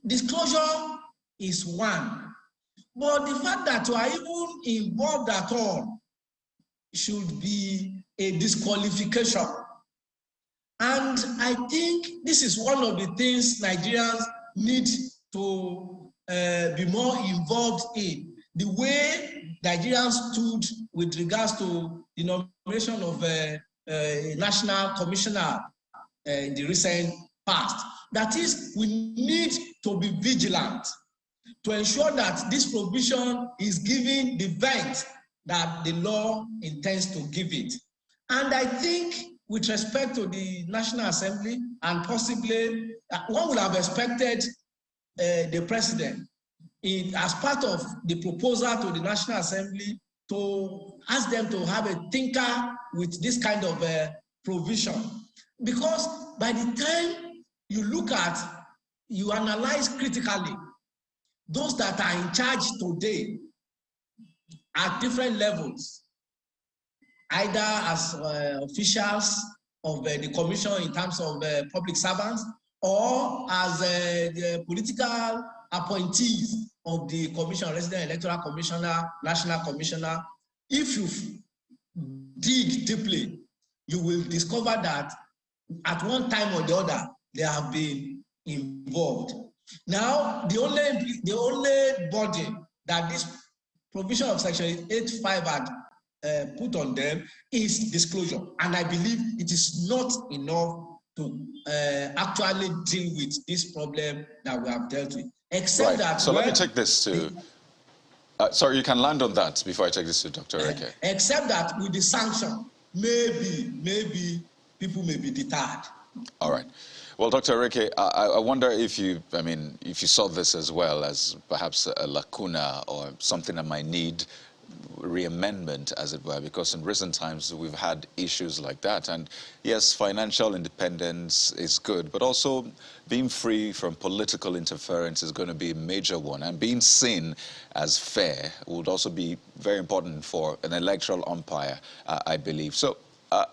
disclosure is one. But the fact that you are even involved at all should be a disqualification. And I think this is one of the things Nigerians need to be more involved in. The way Nigerians stood with regards to the nomination of a national commissioner in the recent past. That is, we need to be vigilant to ensure that this provision is given the vent that the law intends to give it. And I think with respect to the National Assembly, and possibly one would have expected the president, as part of the proposal to the National Assembly, to ask them to have a tinker with this kind of provision. Because by the time you analyze critically those that are in charge today at different levels, either as officials of the commission in terms of public servants, or as the political appointees of the commission, resident electoral commissioner, national commissioner. If you dig deeply, you will discover that at one time or the other, they have been involved. Now, the only body that this provision of Section 85 had put on them is disclosure. And I believe it is not enough to actually deal with this problem that we have dealt with. Except that so let me take this to... sorry, you can land on that before I take this to Dr. Reke. Except that with the sanction, maybe people may be deterred. All right. Well, Dr. Reke, I wonder if you saw this as well as perhaps a lacuna or something that might need reamendment, as it were, because in recent times we've had issues like that. And yes, financial independence is good, but also being free from political interference is going to be a major one. And being seen as fair would also be very important for an electoral umpire, I believe. So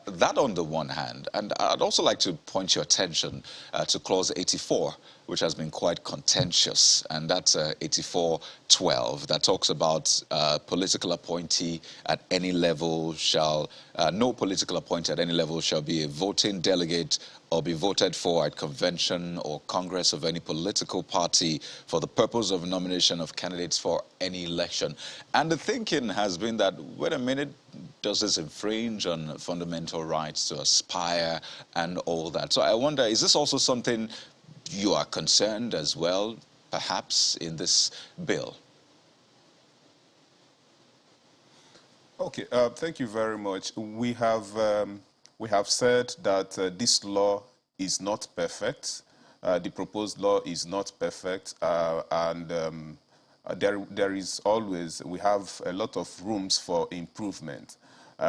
that on the one hand, and I'd also like to point your attention to clause 84, which has been quite contentious, and that's 84.12 that talks about political appointee at any level shall, no political appointee at any level shall be a voting delegate or be voted for at convention or congress of any political party for the purpose of nomination of candidates for any election. And the thinking has been that, wait a minute, does this infringe on fundamental rights to aspire and all that? So I wonder, is this also something you are concerned as well, perhaps, in this bill? Okay, thank you very much. We have said that this law is not perfect. The proposed law is not perfect, and there is always, we have a lot of rooms for improvement.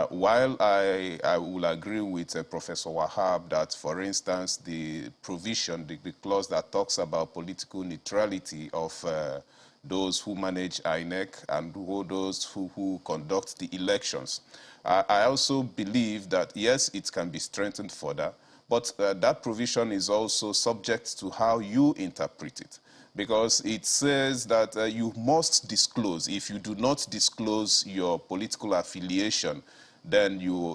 While I will agree with Professor Wahab that, for instance, the provision, the clause that talks about political neutrality of those who manage INEC and those who conduct the elections. I also believe that, yes, it can be strengthened further, but that provision is also subject to how you interpret it, because it says that you must disclose. If you do not disclose your political affiliation, then you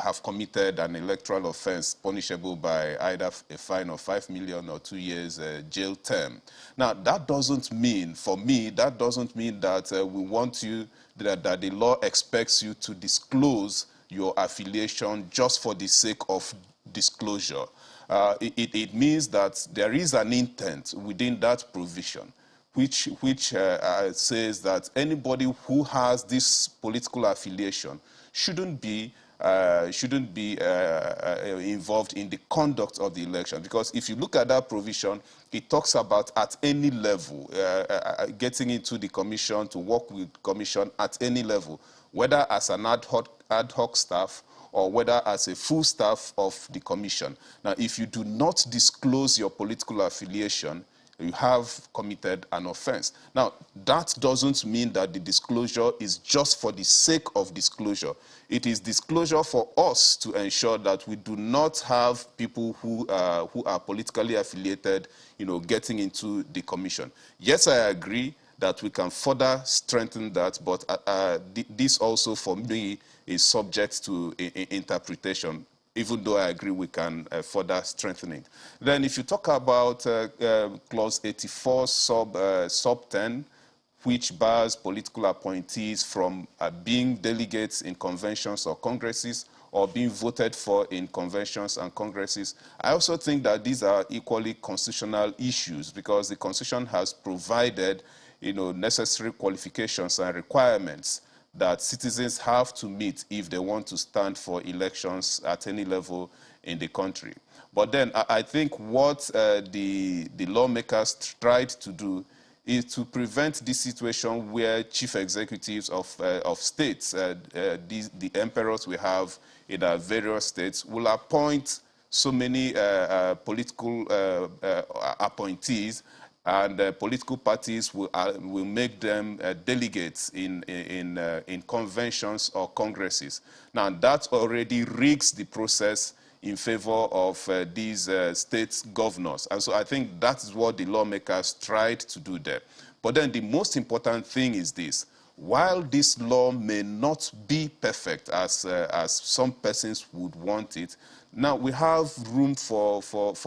have committed an electoral offense punishable by either a fine of 5 million or 2 years jail term. Now, that doesn't mean, for me, that doesn't mean that we want you, that the law expects you to disclose your affiliation just for the sake of disclosure. It means that there is an intent within that provision which says that anybody who has this political affiliation shouldn't be involved in the conduct of the election. Because if you look at that provision, it talks about at any level, getting into the commission, to work with commission at any level, whether as an ad hoc staff or whether as a full staff of the commission. Now, if you do not disclose your political affiliation, you have committed an offense. Now, that doesn't mean that the disclosure is just for the sake of disclosure. It is disclosure for us to ensure that we do not have people who are politically affiliated, getting into the commission. Yes, I agree that we can further strengthen that, but this also, for me, is subject to interpretation, even though I agree we can further strengthen it. Then if you talk about clause 84 sub 10, which bars political appointees from being delegates in conventions or congresses or being voted for in conventions and congresses, I also think that these are equally constitutional issues, because the Constitution has provided necessary qualifications and requirements that citizens have to meet if they want to stand for elections at any level in the country. But then I think what the lawmakers tried to do is to prevent this situation where chief executives of states, the emperors we have in our various states, will appoint so many political appointees, and political parties will make them delegates in conventions or congresses. Now, that already rigs the process in favor of these state governors. And so I think that's what the lawmakers tried to do there. But then the most important thing is this. while this law may not be perfect as some persons would want it, now we have room for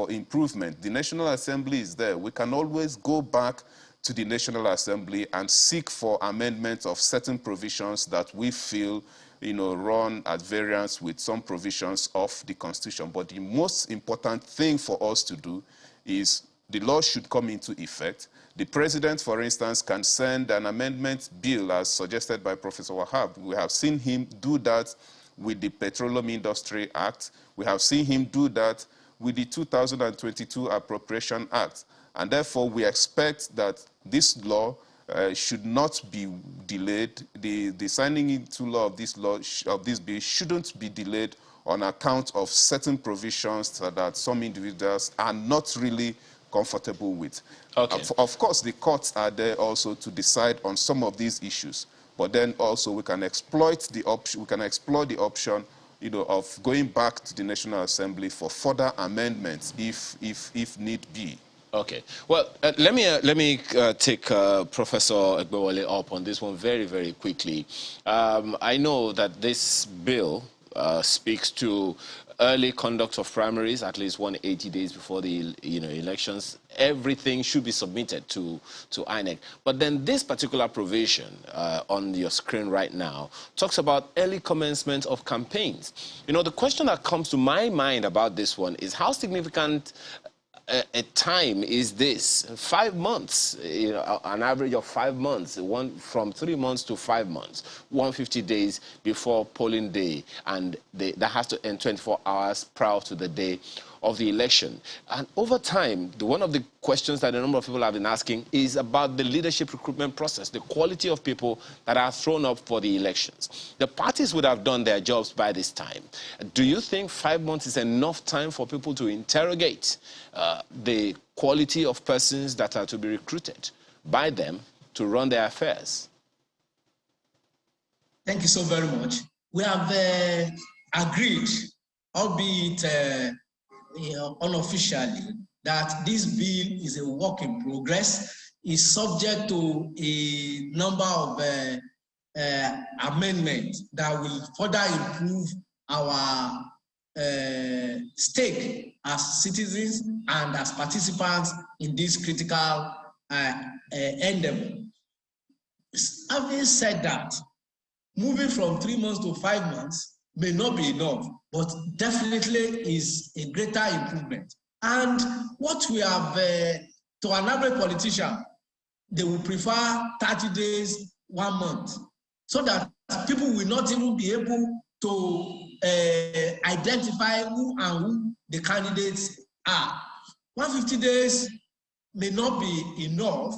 improvement. The National Assembly is there. We can always go back to the National Assembly and seek for amendments of certain provisions that we feel run at variance with some provisions of the Constitution. But the most important thing for us to do is the law should come into effect. The President, for instance, can send an amendment bill as suggested by Professor Wahab. We have seen him do that with the Petroleum Industry Act. We have seen him do that with the 2022 Appropriation Act. And therefore, we expect that this law should not be delayed. The signing into law of this bill shouldn't be delayed on account of certain provisions that some individuals are not really comfortable with. Okay. Of course, the courts are there also to decide on some of these issues, but then also we can exploit the option. We can explore the option, of going back to the National Assembly for further amendments if need be. Okay. Well, let me take Professor Egbewole up on this one very, very quickly. I know that this bill speaks to early conduct of primaries, at least 180 days before the elections. Everything should be submitted to INEC. But then this particular provision on your screen right now talks about early commencement of campaigns. The question that comes to my mind about this one is how significant a time is this? 5 months, an average of 5 months, from 3 months to 5 months, 150 days before polling day, and that has to end 24 hours prior to the day of the election. And over time, one of the questions that a number of people have been asking is about the leadership recruitment process, the quality of people that are thrown up for the elections. The parties would have done their jobs by this time. Do you think 5 months is enough time for people to interrogate the quality of persons that are to be recruited by them to run their affairs? Thank you so very much. We have agreed, albeit unofficially, that this bill is a work in progress, is subject to a number of amendments that will further improve our stake as citizens and as participants in this critical endeavor. Having said that, moving from 3 months to 5 months may not be enough, but definitely is a greater improvement. And what we have, to an average politician, they will prefer 30 days, 1 month, so that people will not even be able to identify who and who the candidates are. 150 days may not be enough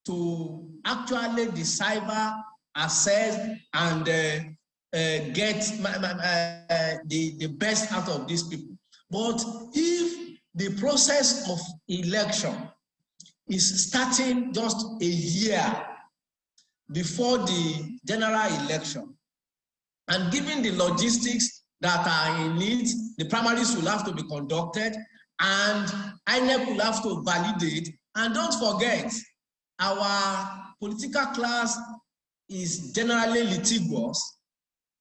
to actually decipher, assess, and get the best out of these people. But if the process of election is starting just a year before the general election, and given the logistics that are in it, the primaries will have to be conducted, and INEC will have to validate. And don't forget, our political class is generally litigious.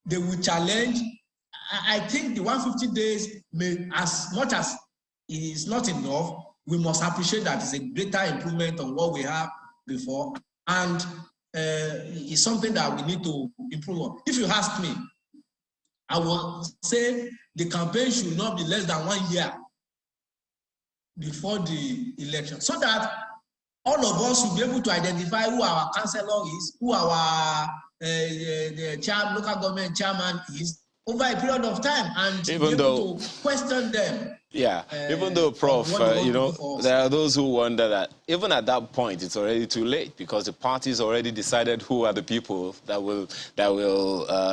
They will challenge. I think the 150 days may, as much as it is not enough, we must appreciate that it's a greater improvement on what we have before, and it's something that we need to improve on. If you ask me, I will say the campaign should not be less than 1 year before the election, so that all of us will be able to identify who our councillor is, who our local government chairman is, over a period of time, and be able to question them. Yeah, even though, Prof, there are those who wonder that even at that point, it's already too late, because the parties already decided who are the people that will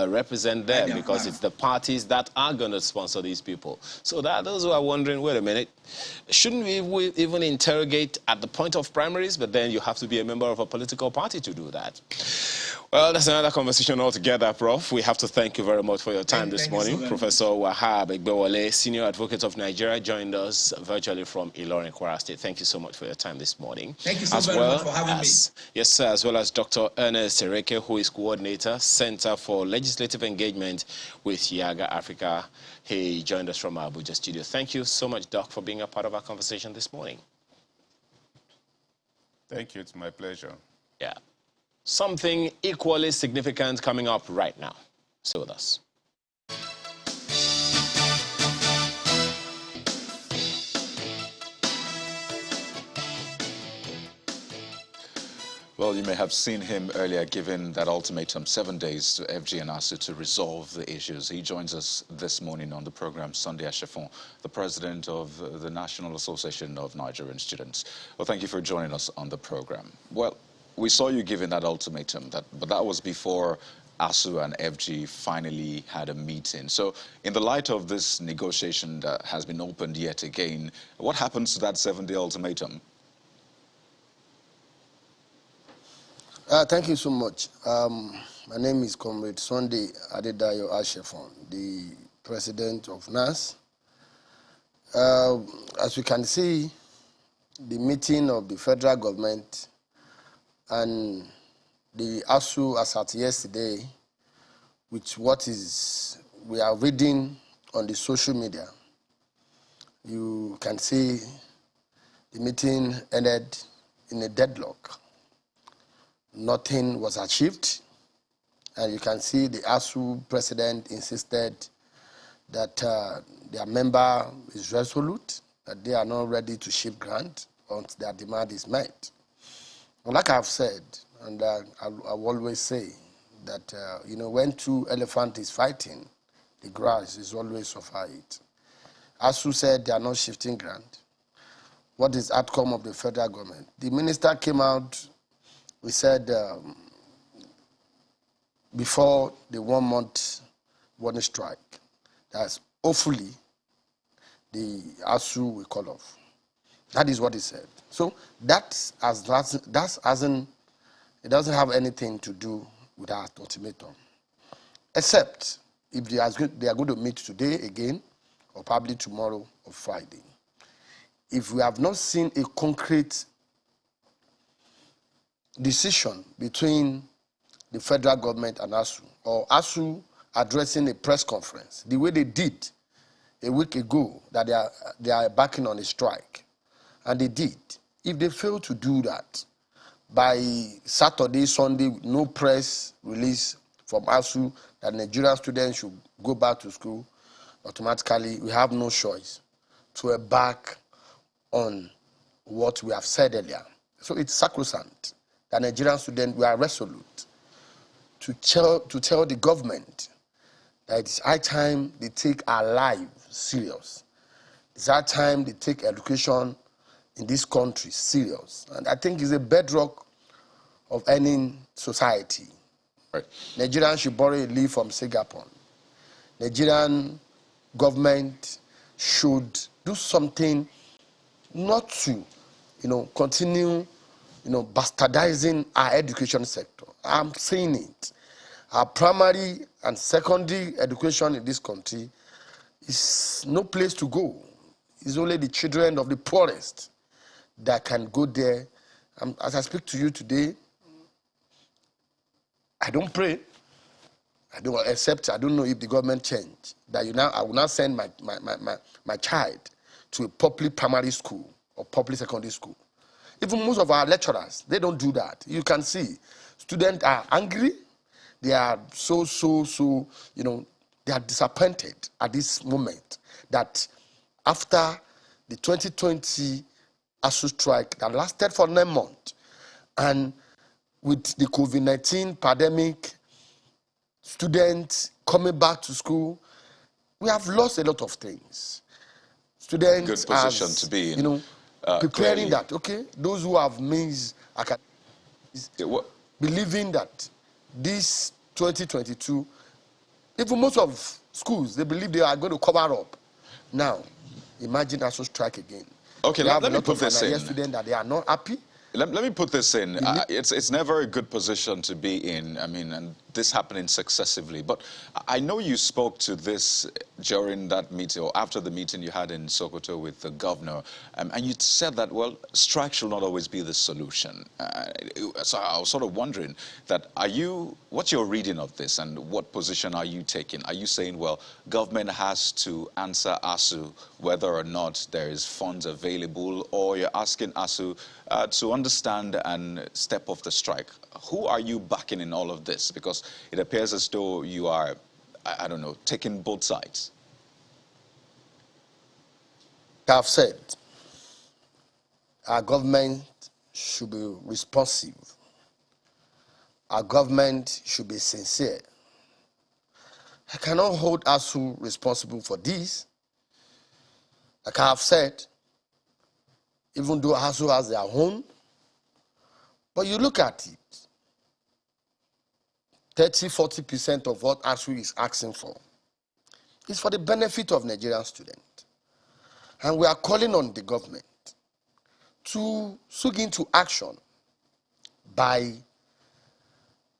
represent them, because it's the parties that are going to sponsor these people. So there are those who are wondering, wait a minute, shouldn't we even interrogate at the point of primaries? But then you have to be a member of a political party to do that. Well, that's another conversation altogether, Prof. We have to thank you very much for your time this morning. Professor Wahab Egbewole, Senior Advocate of Nigeria. Nigeria joined us virtually from Ilorin, Kwara State. Thank you so much for your time this morning. Thank you so very much for having me. Yes, sir, as well as Dr. Ernest Sereke, who is Coordinator, Center for Legislative Engagement with Yaga Africa. He joined us from our Abuja studio. Thank you so much, Doc, for being a part of our conversation this morning. Thank you. It's my pleasure. Yeah. Something equally significant coming up right now. Stay with us. Well, you may have seen him earlier giving that ultimatum, 7 days to FG and ASUU to resolve the issues. He joins us this morning on the program, Sunday Ashifon, the president of the National Association of Nigerian Students. Well, thank you for joining us on the program. Well, we saw you giving that ultimatum, but that was before ASUU and FG finally had a meeting. So in the light of this negotiation that has been opened yet again, what happens to that 7-day ultimatum? Thank you so much. My name is Comrade Sunday Adedayo Ashefon, the president of NAS. As we can see, the meeting of the federal government and the ASUU as at yesterday, which we are reading on the social media, you can see the meeting ended in a deadlock. Nothing was achieved, and you can see the ASUU president insisted that their member is resolute, that they are not ready to ship grant until their demand is met. Well, like I've said, and I always say that when two elephants is fighting, the grass is always suffer it. ASUU said they are not shifting grant. What is the outcome of the federal government? The minister came out. We said before the 1-month warning strike, that hopefully the ASUU will call off. That is what he said. So it doesn't have anything to do with our ultimatum, except if they are going to meet today again, or probably tomorrow or Friday. If we have not seen a concrete decision between the federal government and ASUU, or ASUU addressing a press conference, the way they did a week ago, that they are backing on a strike, and they did. If they fail to do that by Saturday, Sunday, no press release from ASUU that Nigerian students should go back to school, automatically we have no choice to back on what we have said earlier. So it's sacrosanct that Nigerian students were resolute to tell the government that it's high time they take our life serious. It's high time they take education in this country serious. And I think it's a bedrock of any society. Right. Nigerians should borrow a leaf from Singapore. Nigerian government should do something not to, continue bastardizing our education sector. I'm saying it. Our primary and secondary education in this country is no place to go. It's only the children of the poorest that can go there. As I speak to you today, I don't pray. I don't know if the government changed. That I will now send my child to a public primary school or public secondary school. Even most of our lecturers, they don't do that. You can see students are angry. They are so, they are disappointed at this moment that after the 2020 ASUU strike that lasted for 9 months, and with the COVID-19 pandemic, students coming back to school, we have lost a lot of things. Students good position to be in. Preparing clearly. that, okay, those who have missed academics, believing that this 2022, even most of schools, they believe they are going to cover up. Now, imagine ASUU strike again. Okay, let me put this in. Students that they are not happy, Let me put this in. It's never a good position to be in. I mean, and this happening successively. But I know you spoke to this during that meeting or after the meeting you had in Sokoto with the governor, and you said that, well, strike should not always be the solution. So I was sort of wondering that, what's your reading of this and what position are you taking? Are you saying, well, government has to answer ASUU whether or not there is funds available, or you're asking ASUU to understand and step off the strike? Who are you backing in all of this? Because it appears as though you are, I don't know, taking both sides. I've said our government should be responsive. Our government should be sincere. I cannot hold ASUU responsible for this. Like I have said, even though ASUU has their own, but you look at it, 30–40% of what ASUU is asking for is for the benefit of Nigerian students. And we are calling on the government to swing into action by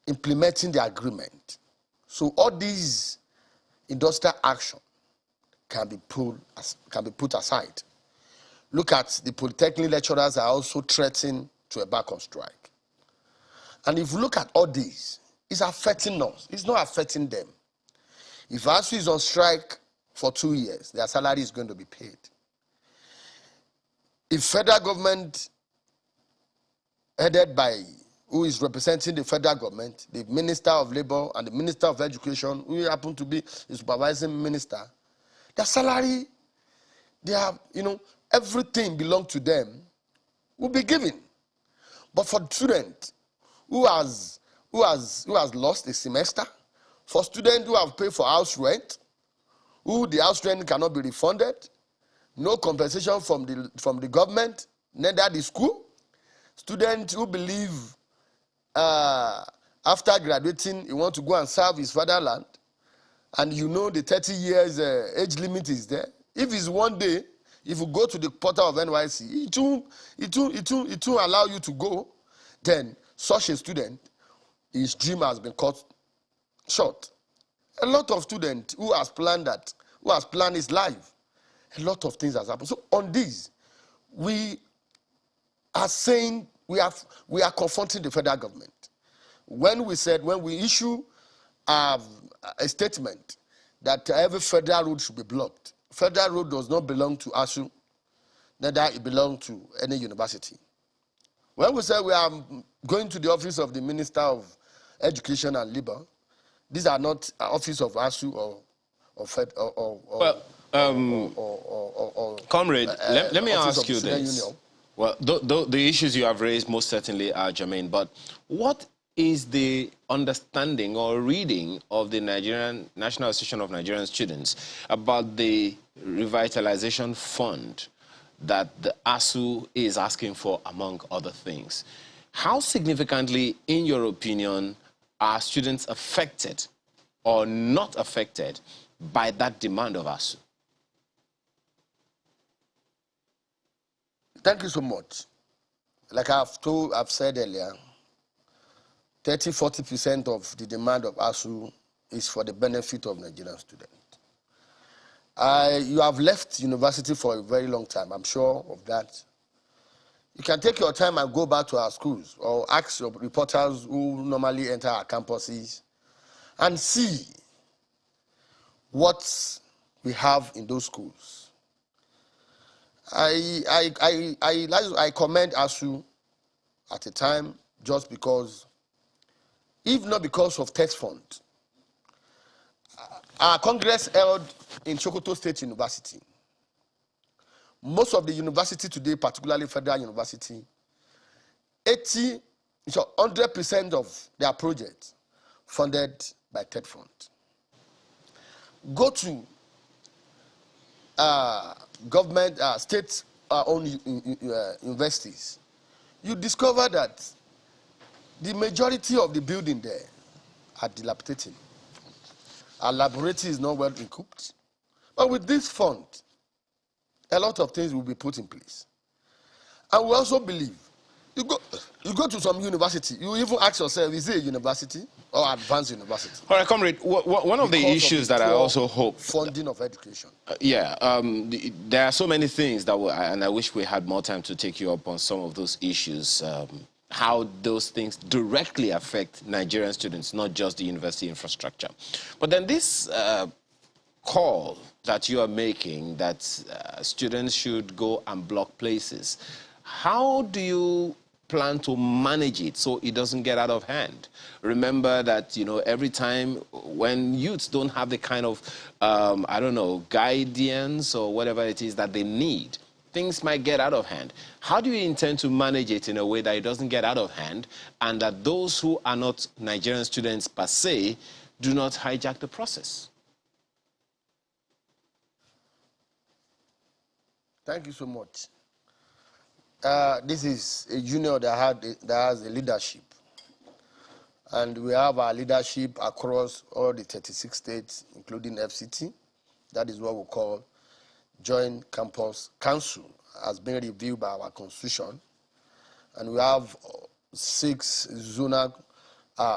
implementing the agreement. So all these industrial action can be put aside. Look at the polytechnic lecturers are also threatening to embark on strike. And if you look at all these, it's affecting us. It's not affecting them. If ASUU is on strike for 2 years, their salary is going to be paid. If federal government, headed by who is representing the federal government, the Minister of Labor and the Minister of Education, who happen to be the supervising minister, their salary, they have, everything belongs to them, will be given. But for the student who has lost a semester, for students who have paid for house rent, who the house rent cannot be refunded, no compensation from the government, neither the school, students who believe after graduating he want to go and serve his fatherland, and the 30 years age limit is there. If it's one day, if you go to the portal of NYC, it won't allow you to go, then such a student, his dream has been cut short. A lot of students who has planned his life, a lot of things has happened. So on this, we are saying we are confronting the federal government. When we issue a statement that every federal road should be blocked, federal road does not belong to ASUU, neither it belongs to any university. When we say we are going to the office of the Minister of Education and Labor, these are not office of ASUU Comrade, let me ask you this. Union. Well, the issues you have raised most certainly are germane, but what is the understanding or reading of the National Association of Nigerian Students about the revitalization fund that the ASUU is asking for, among other things? How significantly, in your opinion, are students affected or not affected by that demand of ASUU? Thank you so much. Like I've said earlier, 30–40% of the demand of ASUU is for the benefit of Nigerian students. You have left university for a very long time, I'm sure of that. You can take your time and go back to our schools or ask your reporters who normally enter our campuses and see what we have in those schools. I commend ASUU at a time just because, if not because of test fund, our Congress held in Sokoto State University. Most of the university today, particularly Federal University, 100% of their projects funded by TED Fund. Go to government, state-owned universities, you discover that the majority of the building there are dilapidated. Our laboratory is not well equipped. But with this fund, a lot of things will be put in place. And we also believe You go to some university, you even ask yourself, is it a university or advanced university? All right, comrade, one of the issues that I also hope... Funding of education. There are so many things that, and I wish we had more time to take you up on some of those issues, how those things directly affect Nigerian students, not just the university infrastructure. But then this call that you are making, that students should go and block places, how do you plan to manage it so it doesn't get out of hand? Remember that, you know, every time when youths don't have the kind of, I don't know, guidance or whatever it is that they need, things might get out of hand. How do you intend to manage it in a way that it doesn't get out of hand and that those who are not Nigerian students per se do not hijack the process? Thank you so much. This is a union that has a leadership. And we have our leadership across all the 36 states, including FCT. That is what we call Joint Campus Council, has been reviewed by our constitution. And we have 6 zonal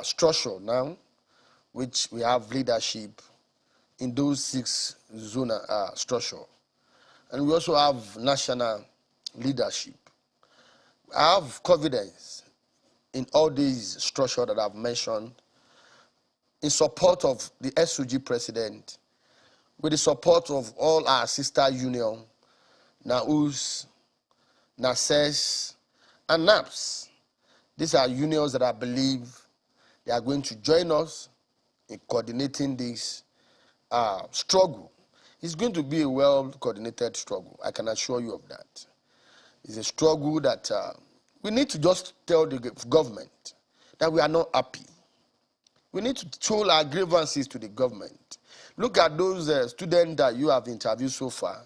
structure now, which we have leadership in those 6 zonal structure. And we also have national leadership. I have confidence in all these structures that I've mentioned in support of the ASUU president, with the support of all our sister union, NAUS, NASES, and NAPS. These are unions that I believe they are going to join us in coordinating this struggle. It's going to be a well-coordinated struggle. I can assure you of that. It's a struggle that we need to just tell the government that we are not happy. We need to show our grievances to the government. Look at those students that you have interviewed so far.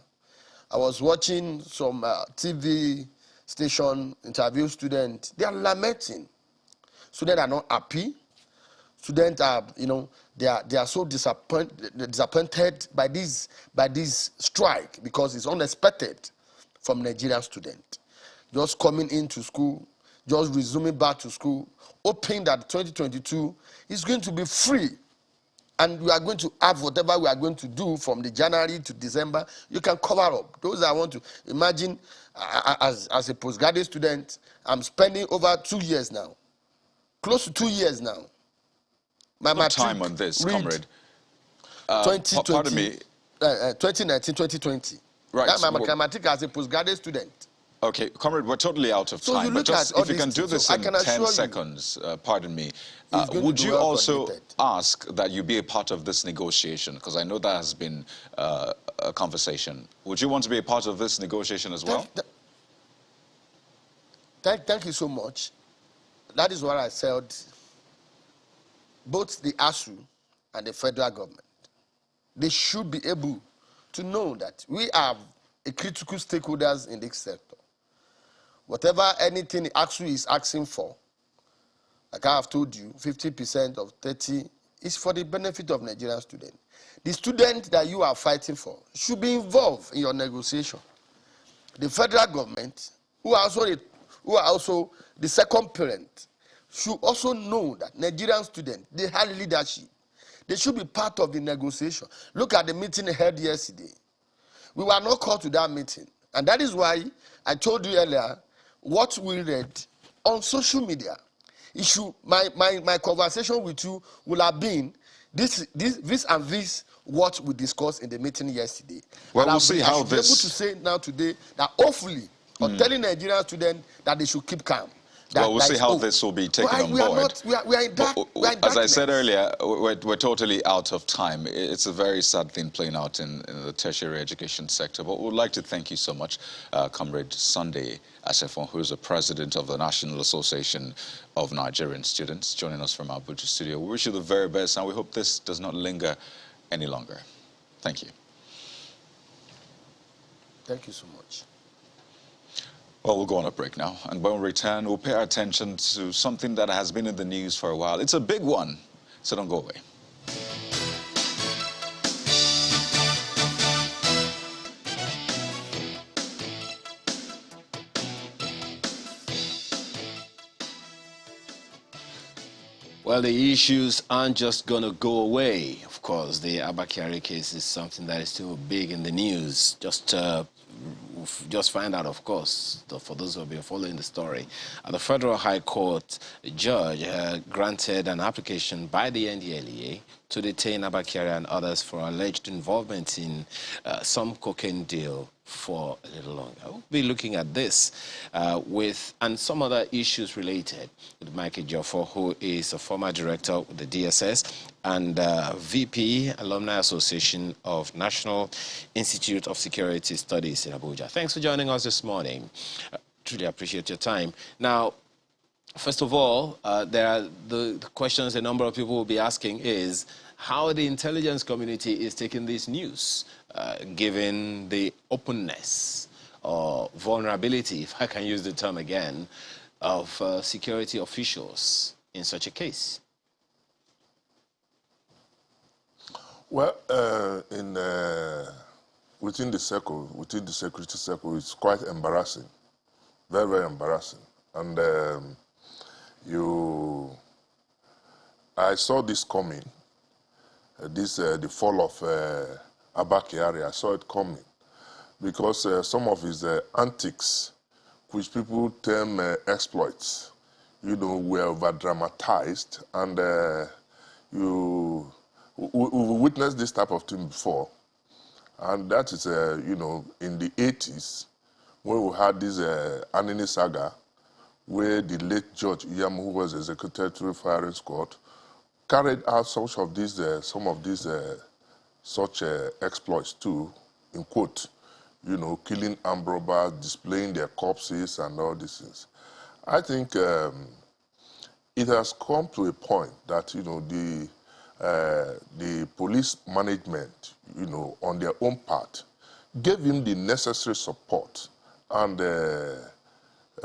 I was watching some TV station interview students. They are lamenting. Students are not happy. Students are, you know, they are so disappointed by this strike because it's unexpected from Nigerian students. Just coming into school, just resuming back to school, hoping that 2022 is going to be free. And we are going to have whatever we are going to do from the January to December, you can cover up. Those that want to imagine, as a postgraduate student, I'm spending over 2 years now, close to 2 years now. My time on this, comrade. 2020, pardon me. 2019, 2020. Right. That's my matric as a postgraduate student. Okay, comrade, we're totally out of time. But just if you can do this in 10 seconds, pardon me, would you also ask that you be a part of this negotiation? Because I know that has been a conversation. Would you want to be a part of this negotiation as well? Thank you so much. That is what I said. Both the ASUU and the federal government, they should be able to know that we are a critical stakeholders in this sector. Whatever anything the ASUU is asking for, like I have told you, 50% of 30 is for the benefit of Nigerian students. The student that you are fighting for should be involved in your negotiation. The federal government, who are also the second parent, should also know that Nigerian students, they have leadership. They should be part of the negotiation. Look at the meeting held yesterday. We were not called to that meeting. And that is why I told you earlier what we read on social media. My conversation with you will have been this what we discussed in the meeting yesterday. Well, we'll see how this... I should be able to say now today that hopefully, I'm telling Nigerian students that they should keep calm. Well, we'll see how this will be taken on board. We are in darkness. As I said earlier, we're totally out of time. It's a very sad thing playing out in the tertiary education sector. But we'd like to thank you so much, Comrade Sunday Asefon, who is the president of the National Association of Nigerian Students, joining us from our Abuja studio. We wish you the very best, and we hope this does not linger any longer. Thank you. Thank you so much. Well, we'll go on a break now, and when we return, we'll pay our attention to something that has been in the news for a while. It's a big one, so don't go away. Well, the issues aren't just going to go away. Of course, the Abba Kyari case is something that is still big in the news. Just find out, of course, for those who have been following the story, the Federal High Court judge granted an application by the NDLEA to detain Abba Kyari and others for alleged involvement in some cocaine deal for a little longer. We'll be looking at this and some other issues related with Mike Ejiofor, who is a former director with the DSS and VP, Alumni Association of National Institute of Security Studies in Abuja. Thanks for joining us this morning. Truly appreciate your time. Now, first of all, there are the questions a number of people will be asking is how the intelligence community is taking this news, given the openness or vulnerability, if I can use the term again, of security officials in such a case. Well, within the security circle, it's quite embarrassing, very, very embarrassing. And I saw this coming. The fall of Abba Kyari, I saw it coming because some of his antics, which people term exploits, were over-dramatized, and we witnessed this type of thing before, and that is, in the 80s, when we had this Anini saga, where the late Judge Iyam, who was executed through firing squad, carried out some of these such exploits too, in quote, killing armed robbers, displaying their corpses and all these things. I think it has come to a point that, the police management, on their own part, gave him the necessary support and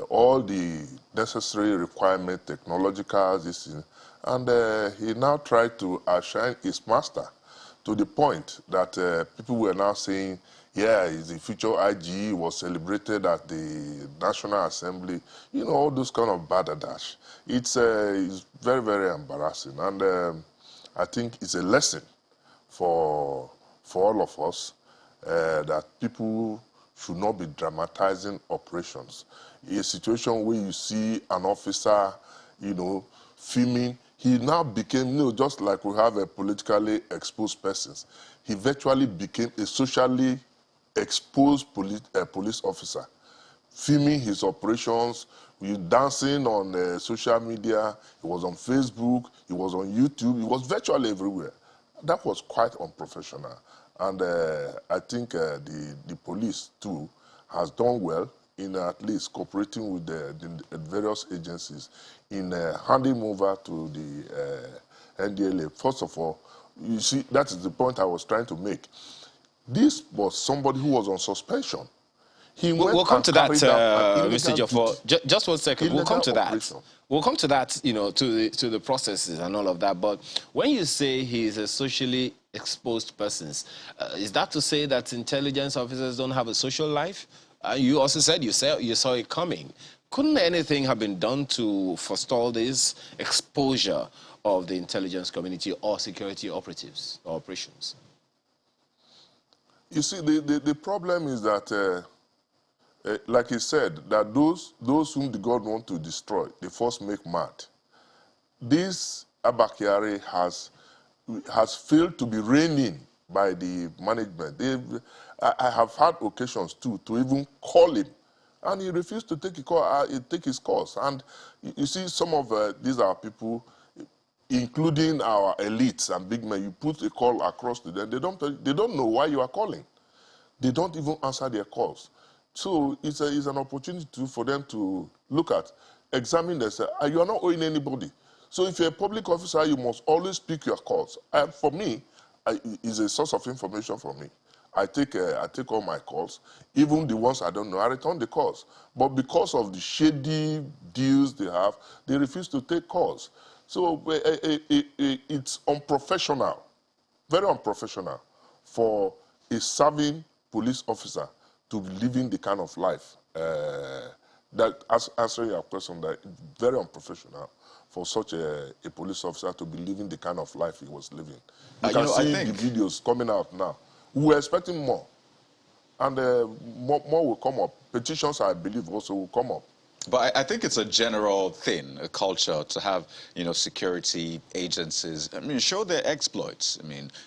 all the necessary requirement, technological, this thing. And he now tried to outshine his master to the point that people were now saying, yeah, he's the future IG, was celebrated at the National Assembly, all those kind of badadash. It's very, very embarrassing. And I think it's a lesson for all of us that people should not be dramatizing operations. In a situation where you see an officer, filming, he now became, just like we have a politically exposed person, he virtually became a socially exposed police officer, filming his operations, dancing on social media, he was on Facebook, he was on YouTube, he was virtually everywhere. That was quite unprofessional. And I think the police, too, has done well in at least cooperating with the various agencies in handing over to the NDLA. First of all, you see, that is the point I was trying to make. This was somebody who was on suspension. We'll come to that, Mr. Ejiofor. Just 1 second. We'll come to that. We'll come to that, to the processes and all of that. But when you say he's a socially exposed person, is that to say that intelligence officers don't have a social life? You also said you saw it coming. Couldn't anything have been done to forestall this exposure of the intelligence community or security operatives or operations? You see, the problem is that, like he said, that those whom the God want to destroy, they first make mad. This Abba Kyari has failed to be reined in by the management. I have had occasions too to even call him, and he refused to take his course. And you see, some of these are people, including our elites and big men. You put a call across to them, they don't know why you are calling. They don't even answer their calls. So it's an opportunity for them to look at, examine themselves. You are not owing anybody. So if you're a public officer, you must always pick your calls. And for me, it's a source of information for me. I take all my calls, even the ones I don't know. I return the calls. But because of the shady deals they have, they refuse to take calls. So it's unprofessional, very unprofessional for a serving police officer to be living the kind of life that answering your question, that it's very unprofessional for such a police officer to be living the kind of life he was living. You can see the videos coming out now. We were expecting more. And more will come up. Petitions, I believe, also will come up. But I think it's a general thing, a culture, to have, security agencies, show their exploits.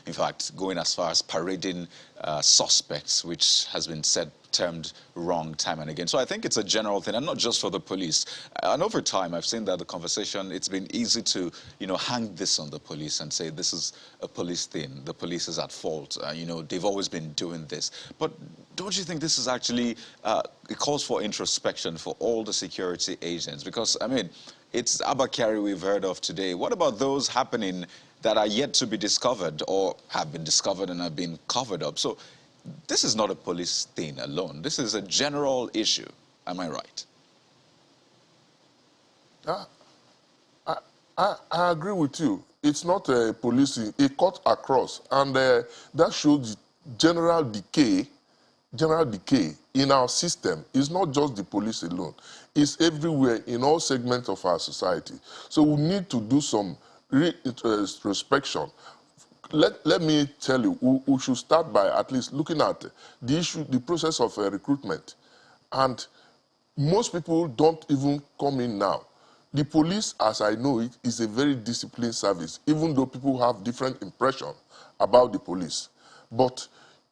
In fact, going as far as parading suspects, which has been termed wrong time and again. So I think it's a general thing, and not just for the police. And over time, I've seen that the conversation, it's been easy to, hang this on the police and say this is a police thing. The police is at fault. They've always been doing this. But don't you think this is actually, it calls for introspection for all the security agents? Because, it's Abba Kyari we've heard of today. What about those happening that are yet to be discovered or have been discovered and have been covered up? So this is not a police thing alone. This is a general issue. Am I right? I agree with you. It's not a policing. It cut across. And that shows general decay in our system. It's not just the police alone. It's everywhere in all segments of our society. So we need to do some introspection. Let me tell you, we should start by at least looking at the process of recruitment. And most people don't even come in now. The police, as I know it, is a very disciplined service, even though people have different impressions about the police. But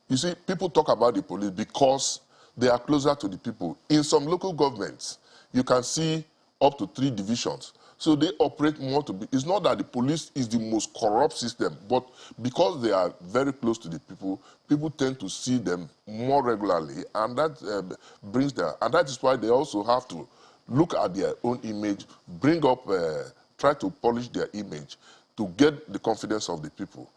you see, people talk about the police because they are closer to the people. In some local governments, you can see up to 3 divisions. So they operate more to be. It's not that the police is the most corrupt system, but because they are very close to the people, people tend to see them more regularly, and that brings them. And that is why they also have to look at their own image, bring up, try to polish their image to get the confidence of the people.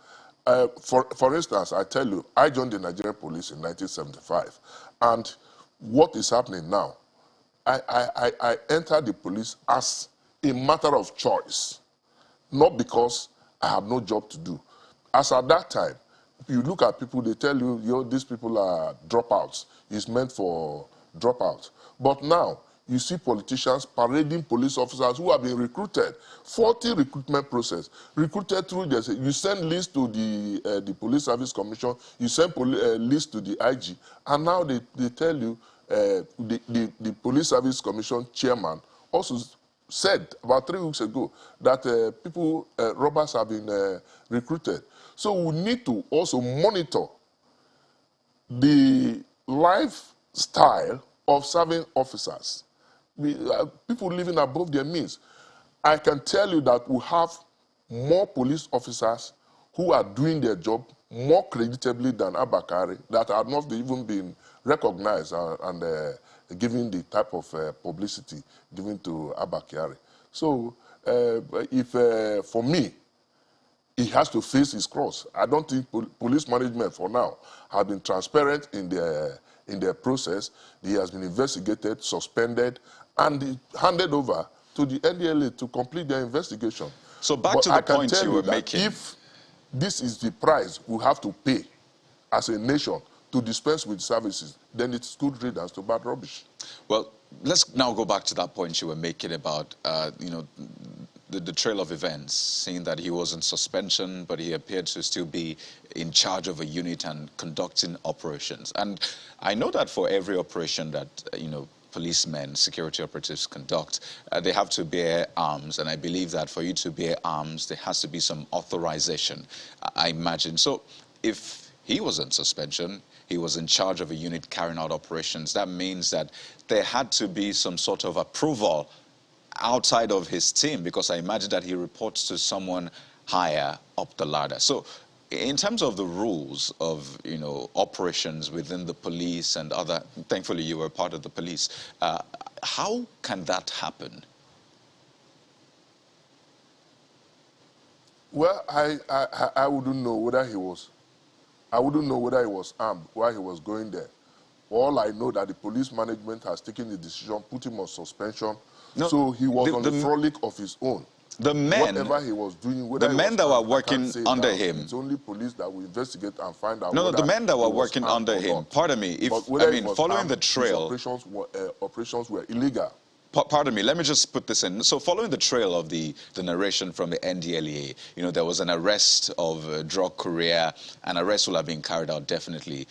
For instance, I tell you, I joined the Nigerian police in 1975, and what is happening now? I entered the police as a matter of choice, not because I have no job to do. As at that time, you look at people, they tell you, these people are dropouts. It's meant for dropouts. But now, you see politicians parading police officers who have been recruited. 40 recruitment process. Recruited through this. You send lists to the Police Service Commission. You send list to the IG. And now they tell you, the Police Service Commission chairman also said about 3 weeks ago that robbers have been recruited. So we need to also monitor the lifestyle of serving officers. People living above their means. I can tell you that we have more police officers who are doing their job more creditably than Abba Kyari that have not even been recognized and given the type of publicity given to Abba Kyari. So for me, he has to face his cross. I don't think police management for now have been transparent in their process. He has been investigated, suspended, and handed over to the NDLA to complete their investigation. So back to the point you were making. If this is the price we have to pay as a nation to dispense with services, then it's good riddance to bad rubbish. Well, let's now go back to that point you were making about, the trail of events, saying that he was in suspension, but he appeared to still be in charge of a unit and conducting operations. And I know that for every operation that, policemen, security operatives conduct, they have to bear arms. And I believe that for you to bear arms, there has to be some authorization, I imagine. So if he was in suspension, he was in charge of a unit carrying out operations, that means that there had to be some sort of approval outside of his team, because I imagine that he reports to someone higher up the ladder. So in terms of the rules of, operations within the police and other, thankfully you were part of the police, how can that happen? Well, I wouldn't know whether he was, armed while he was going there. All I know that the police management has taken the decision, put him on suspension, so he was on the frolic of his own. The men, whatever he was doing, whether the men that were working under him. It's only police that will investigate and find out. No, whether the men that were he was working armed under or him. not. Pardon me. If But whether I mean, he was following armed, the trail, his operations were illegal. Pardon me, let me just put this in. So following the trail of the narration from the NDLEA, you know, there was an arrest of a drug courier. An arrest will have been carried out definitely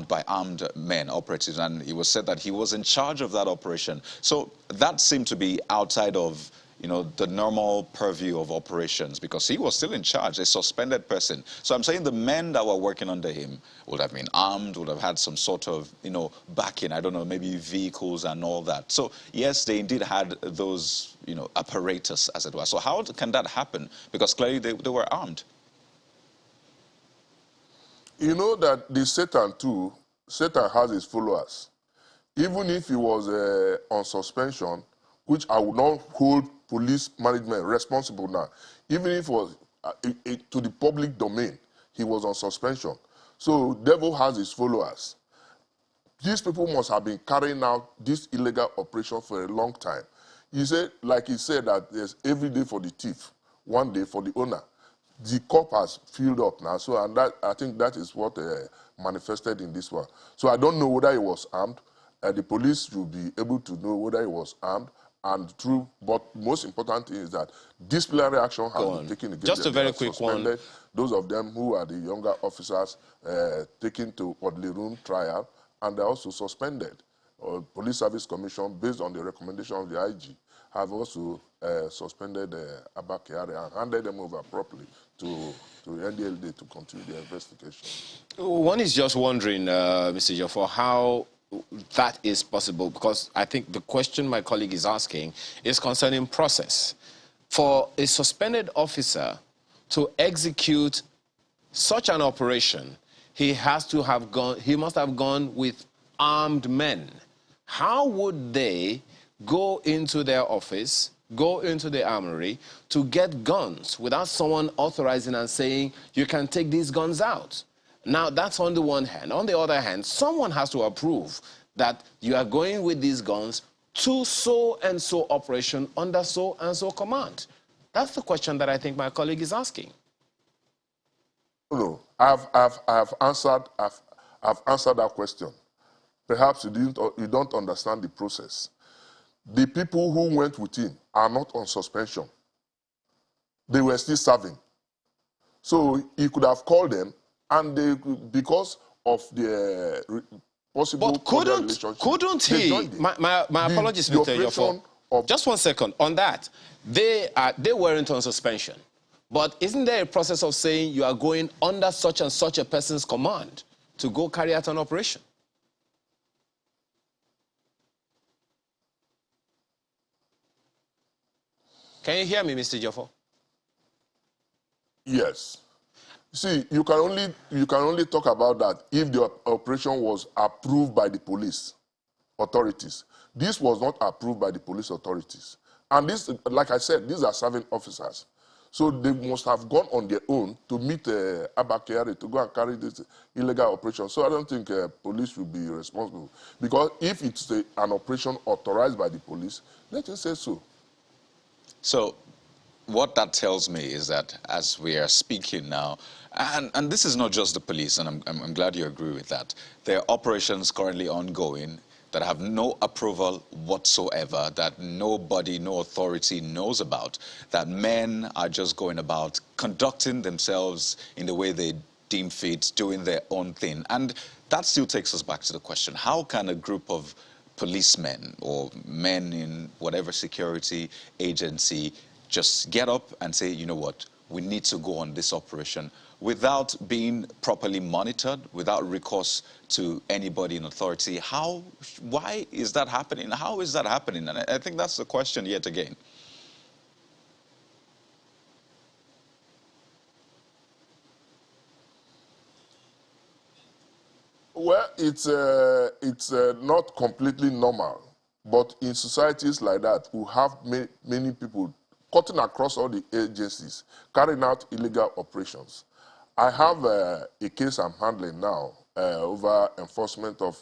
by armed men, operatives, and it was said that he was in charge of that operation. So that seemed to be outside of, you know, the normal purview of operations because he was still in charge, a suspended person. So I'm saying the men that were working under him would have been armed, would have had some sort of, you know, backing, I don't know, maybe vehicles and all that. So yes, they indeed had those, you know, apparatus, as it were. So how can that happen? Because clearly they were armed. You know that the Satan too, Satan has his followers. Even if he was on suspension, which I would not hold police management responsible now, even if it was to the public domain, he was on suspension. So devil has his followers. These people must have been carrying out this illegal operation for a long time. He said, like he said, that there's every day for the thief, one day for the owner. The cop has filled up now, so and that I think that is what manifested in this one. So I don't know whether he was armed. The police should be able to know whether he was armed and true. But most important is that disciplinary action has been taken against them. Just a very quick one. Those of them who are the younger officers taken to orderly room trial, and they're also suspended. Police Service Commission, based on the recommendation of the IG, have also suspended Abba Kyari and handed them over properly to NDLD to continue the investigation. One is just wondering, Mr. Jaffor, how that is possible, because I think the question my colleague is asking is concerning process. For a suspended officer to execute such an operation, he must have gone with armed men. How would they go into their office, go into the armory to get guns without someone authorizing and saying, you can take these guns out? Now, that's on the one hand. On the other hand, someone has to approve that you are going with these guns to so-and-so operation under so-and-so command. That's the question that I think my colleague is asking. No, I've answered that question. Perhaps you don't understand the process. The people who went with him are not on suspension. They were still serving. So he could have called them, and because of the possible relationship, couldn't he? My apologies, Mr. Jaffor. Just 1 second. On that, they weren't on suspension. But isn't there a process of saying you are going under such and such a person's command to go carry out an operation? Can you hear me, Mr. Jaffor? Yes. See, you can only talk about that if the operation was approved by the police authorities. This was not approved by the police authorities. And this, like I said, these are serving officers. So they must have gone on their own to meet Abba Kyari to go and carry this illegal operation. So I don't think police will be responsible. Because if it's an operation authorized by the police, let us say so. So what that tells me is that as we are speaking now, and this is not just the police, and I'm glad you agree with that, there are operations currently ongoing that have no approval whatsoever, that nobody, no authority knows about, that men are just going about conducting themselves in the way they deem fit, doing their own thing. And that still takes us back to the question, how can a group of policemen or men in whatever security agency just get up and say, you know what, we need to go on this operation without being properly monitored, without recourse to anybody in authority? Why is that happening? How is that happening? And I think that's the question yet again. Well, it's not completely normal, but in societies like that, we have many people cutting across all the agencies, carrying out illegal operations. I have a case I'm handling now over enforcement of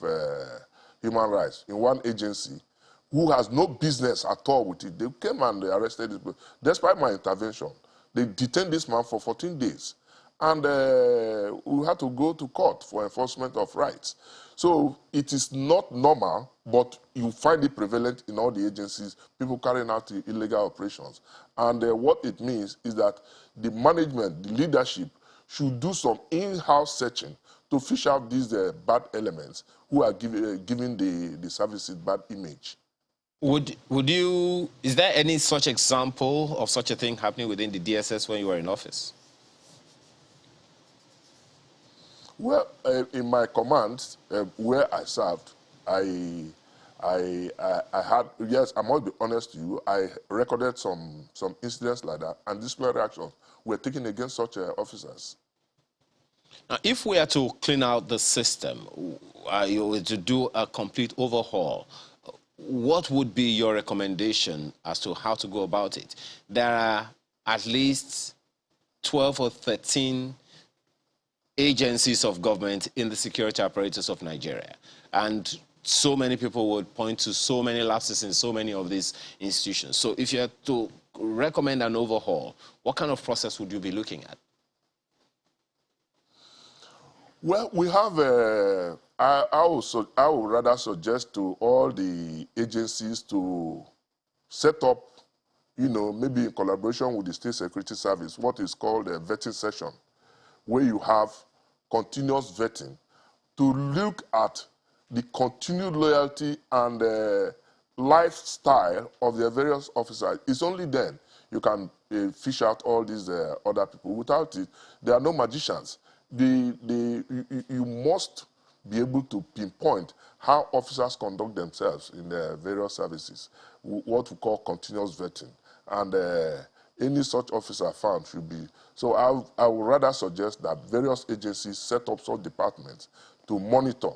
human rights in one agency who has no business at all with it. They came and they arrested this person. Despite my intervention, they detained this man for 14 days. And we had to go to court for enforcement of rights. So it is not normal, but you find it prevalent in all the agencies, people carrying out the illegal operations. And what it means is that the management, the leadership, should do some in-house searching to fish out these bad elements who are giving the services bad image. Is there any such example of such a thing happening within the DSS when you were in office? Well, in my command, where I served, I had, yes, I must be honest to you, I recorded some incidents like that, and disciplinary actions were taken against such officers. Now, if we are to clean out the system, to do a complete overhaul, what would be your recommendation as to how to go about it? There are at least 12 or 13 agencies of government in the security apparatus of Nigeria. And so many people would point to so many lapses in so many of these institutions. So if you had to recommend an overhaul, what kind of process would you be looking at? Well, we have, I would rather suggest to all the agencies to set up, you know, maybe in collaboration with the State Security Service, what is called a vetting session, where you have continuous vetting to look at the continued loyalty and lifestyle of the various officers. It's only then you can fish out all these other people. Without it, there are no magicians. You must be able to pinpoint how officers conduct themselves in the various services, what we call continuous vetting. And any such officer found should be. So I would rather suggest that various agencies set up such departments to monitor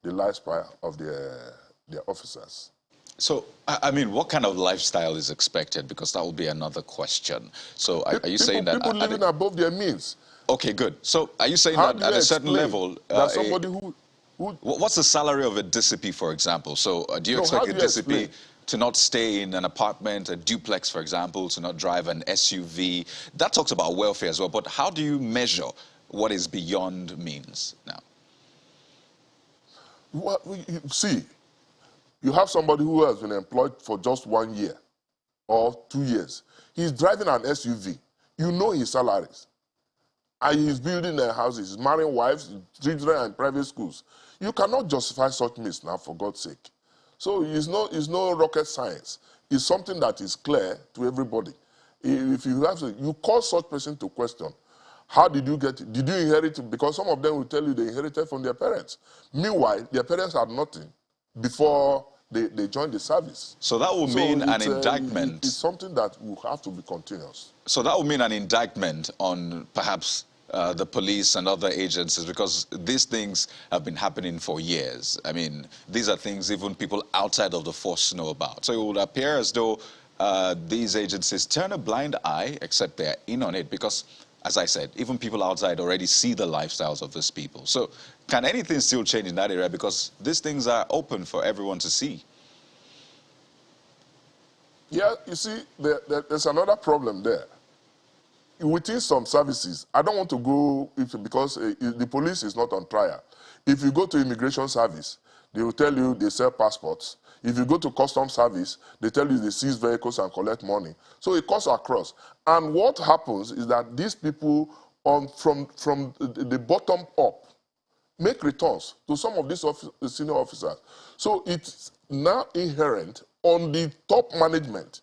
the lifestyle of their officers. So, I mean, what kind of lifestyle is expected? Because that will be another question. So are you saying that... People living above their means. Okay, good. So are you saying that at a certain level... that somebody who... What's the salary of a DCP, for example? So do you expect a DCP to not stay in an apartment, a duplex, for example, to not drive an SUV? That talks about welfare as well, but how do you measure what is beyond means now? Well, see, you have somebody who has been employed for just 1 year or 2 years. He's driving an SUV. You know his salaries. And he's building their houses, he's marrying wives, children, and private schools. You cannot justify such means now, for God's sake. So it's no rocket science. It's something that is clear to everybody. If you have to, you call such person to question, how did you get it? Did you inherit it? Because some of them will tell you they inherited from their parents. Meanwhile, their parents had nothing before they joined the service. So that will mean an indictment. It's something that will have to be continuous. So that will mean an indictment on perhaps the police and other agencies, because these things have been happening for years. I mean, these are things even people outside of the force know about. So it would appear as though these agencies turn a blind eye, except they're in on it, because, as I said, even people outside already see the lifestyles of these people. So can anything still change in that area? Because these things are open for everyone to see. Yeah, you see, there's another problem there. Within some services, I don't want to go, because the police is not on trial. If you go to immigration service, they will tell you they sell passports. If you go to customs service, they tell you they seize vehicles and collect money. So it cuts across. And what happens is that these people, from the bottom up, make returns to some of these senior officers. So it's now inherent on the top management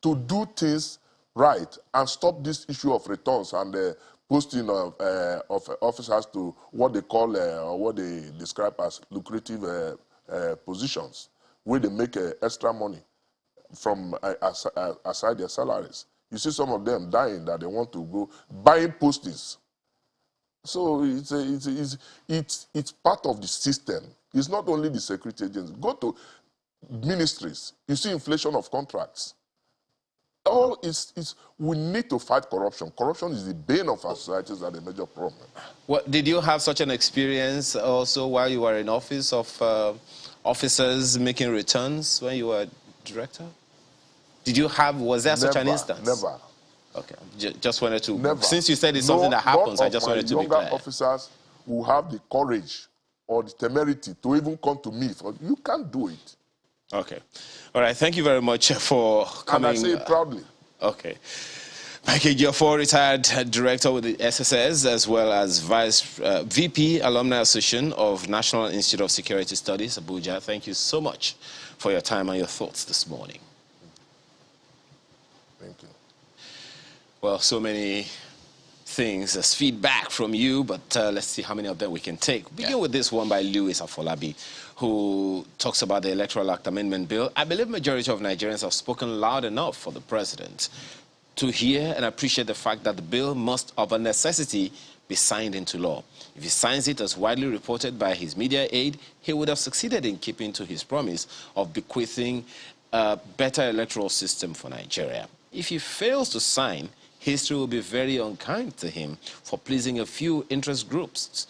to do things right and stop this issue of returns and the posting of officers to what they call or what they describe as lucrative positions, where they make extra money from aside their salaries. You see some of them dying that they want to go buying postings. So it's part of the system. It's not only the security agents. Go to ministries. You see inflation of contracts. We need to fight corruption. Corruption is the bane of our societies and a major problem. Well, did you have such an experience also while you were in office of officers making returns when you were director? Was there such an instance? Never. Okay, just wanted to, Never. since you said it's something that happens, I just wanted to be clear. Younger officers who have the courage or the temerity to even come to me, you can't do it. Okay. All right, thank you very much for coming. And I say it proudly. Okay. Mike Ejiofor, retired director with the SSS, as well as VP, Alumni Association of National Institute of Security Studies, Abuja. Thank you so much for your time and your thoughts this morning. Thank you. Well, so many things as feedback from you, but let's see how many of them we can take. Begin with this one by Louis Afolabi, who talks about the Electoral Act Amendment Bill. I believe majority of Nigerians have spoken loud enough for the president to hear and appreciate the fact that the bill must, of a necessity, be signed into law. If he signs it as widely reported by his media aide, he would have succeeded in keeping to his promise of bequeathing a better electoral system for Nigeria. If he fails to sign, history will be very unkind to him for pleasing a few interest groups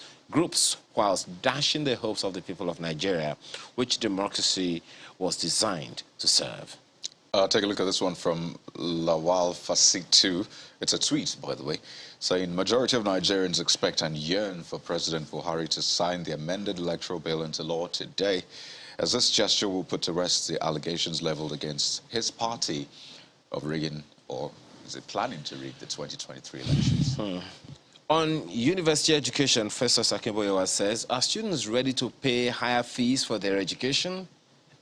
whilst dashing the hopes of the people of Nigeria, which democracy was designed to serve. Take a look at this one from Lawal Fasitu. It's a tweet, by the way, saying, majority of Nigerians expect and yearn for President Buhari to sign the amended electoral bill into law today, as this gesture will put to rest the allegations leveled against his party of rigging, or is it planning to rig, the 2023 elections. On university education, Festus Akimboyewa says, are students ready to pay higher fees for their education?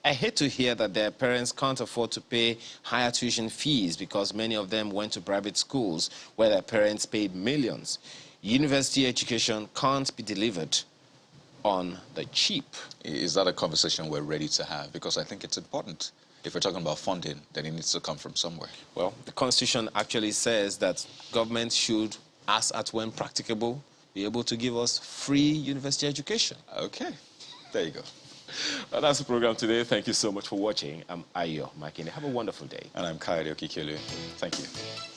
I hate to hear that their parents can't afford to pay higher tuition fees because many of them went to private schools where their parents paid millions. University education can't be delivered on the cheap. Is that a conversation we're ready to have? Because I think it's important. If we're talking about funding, then it needs to come from somewhere. Well, the Constitution actually says that government should, as at when practicable, be able to give us free university education. Okay, there you go. Well, that's the program today. Thank you so much for watching. I'm Ayo Makinde. Have a wonderful day. And I'm Kyari. Thank you.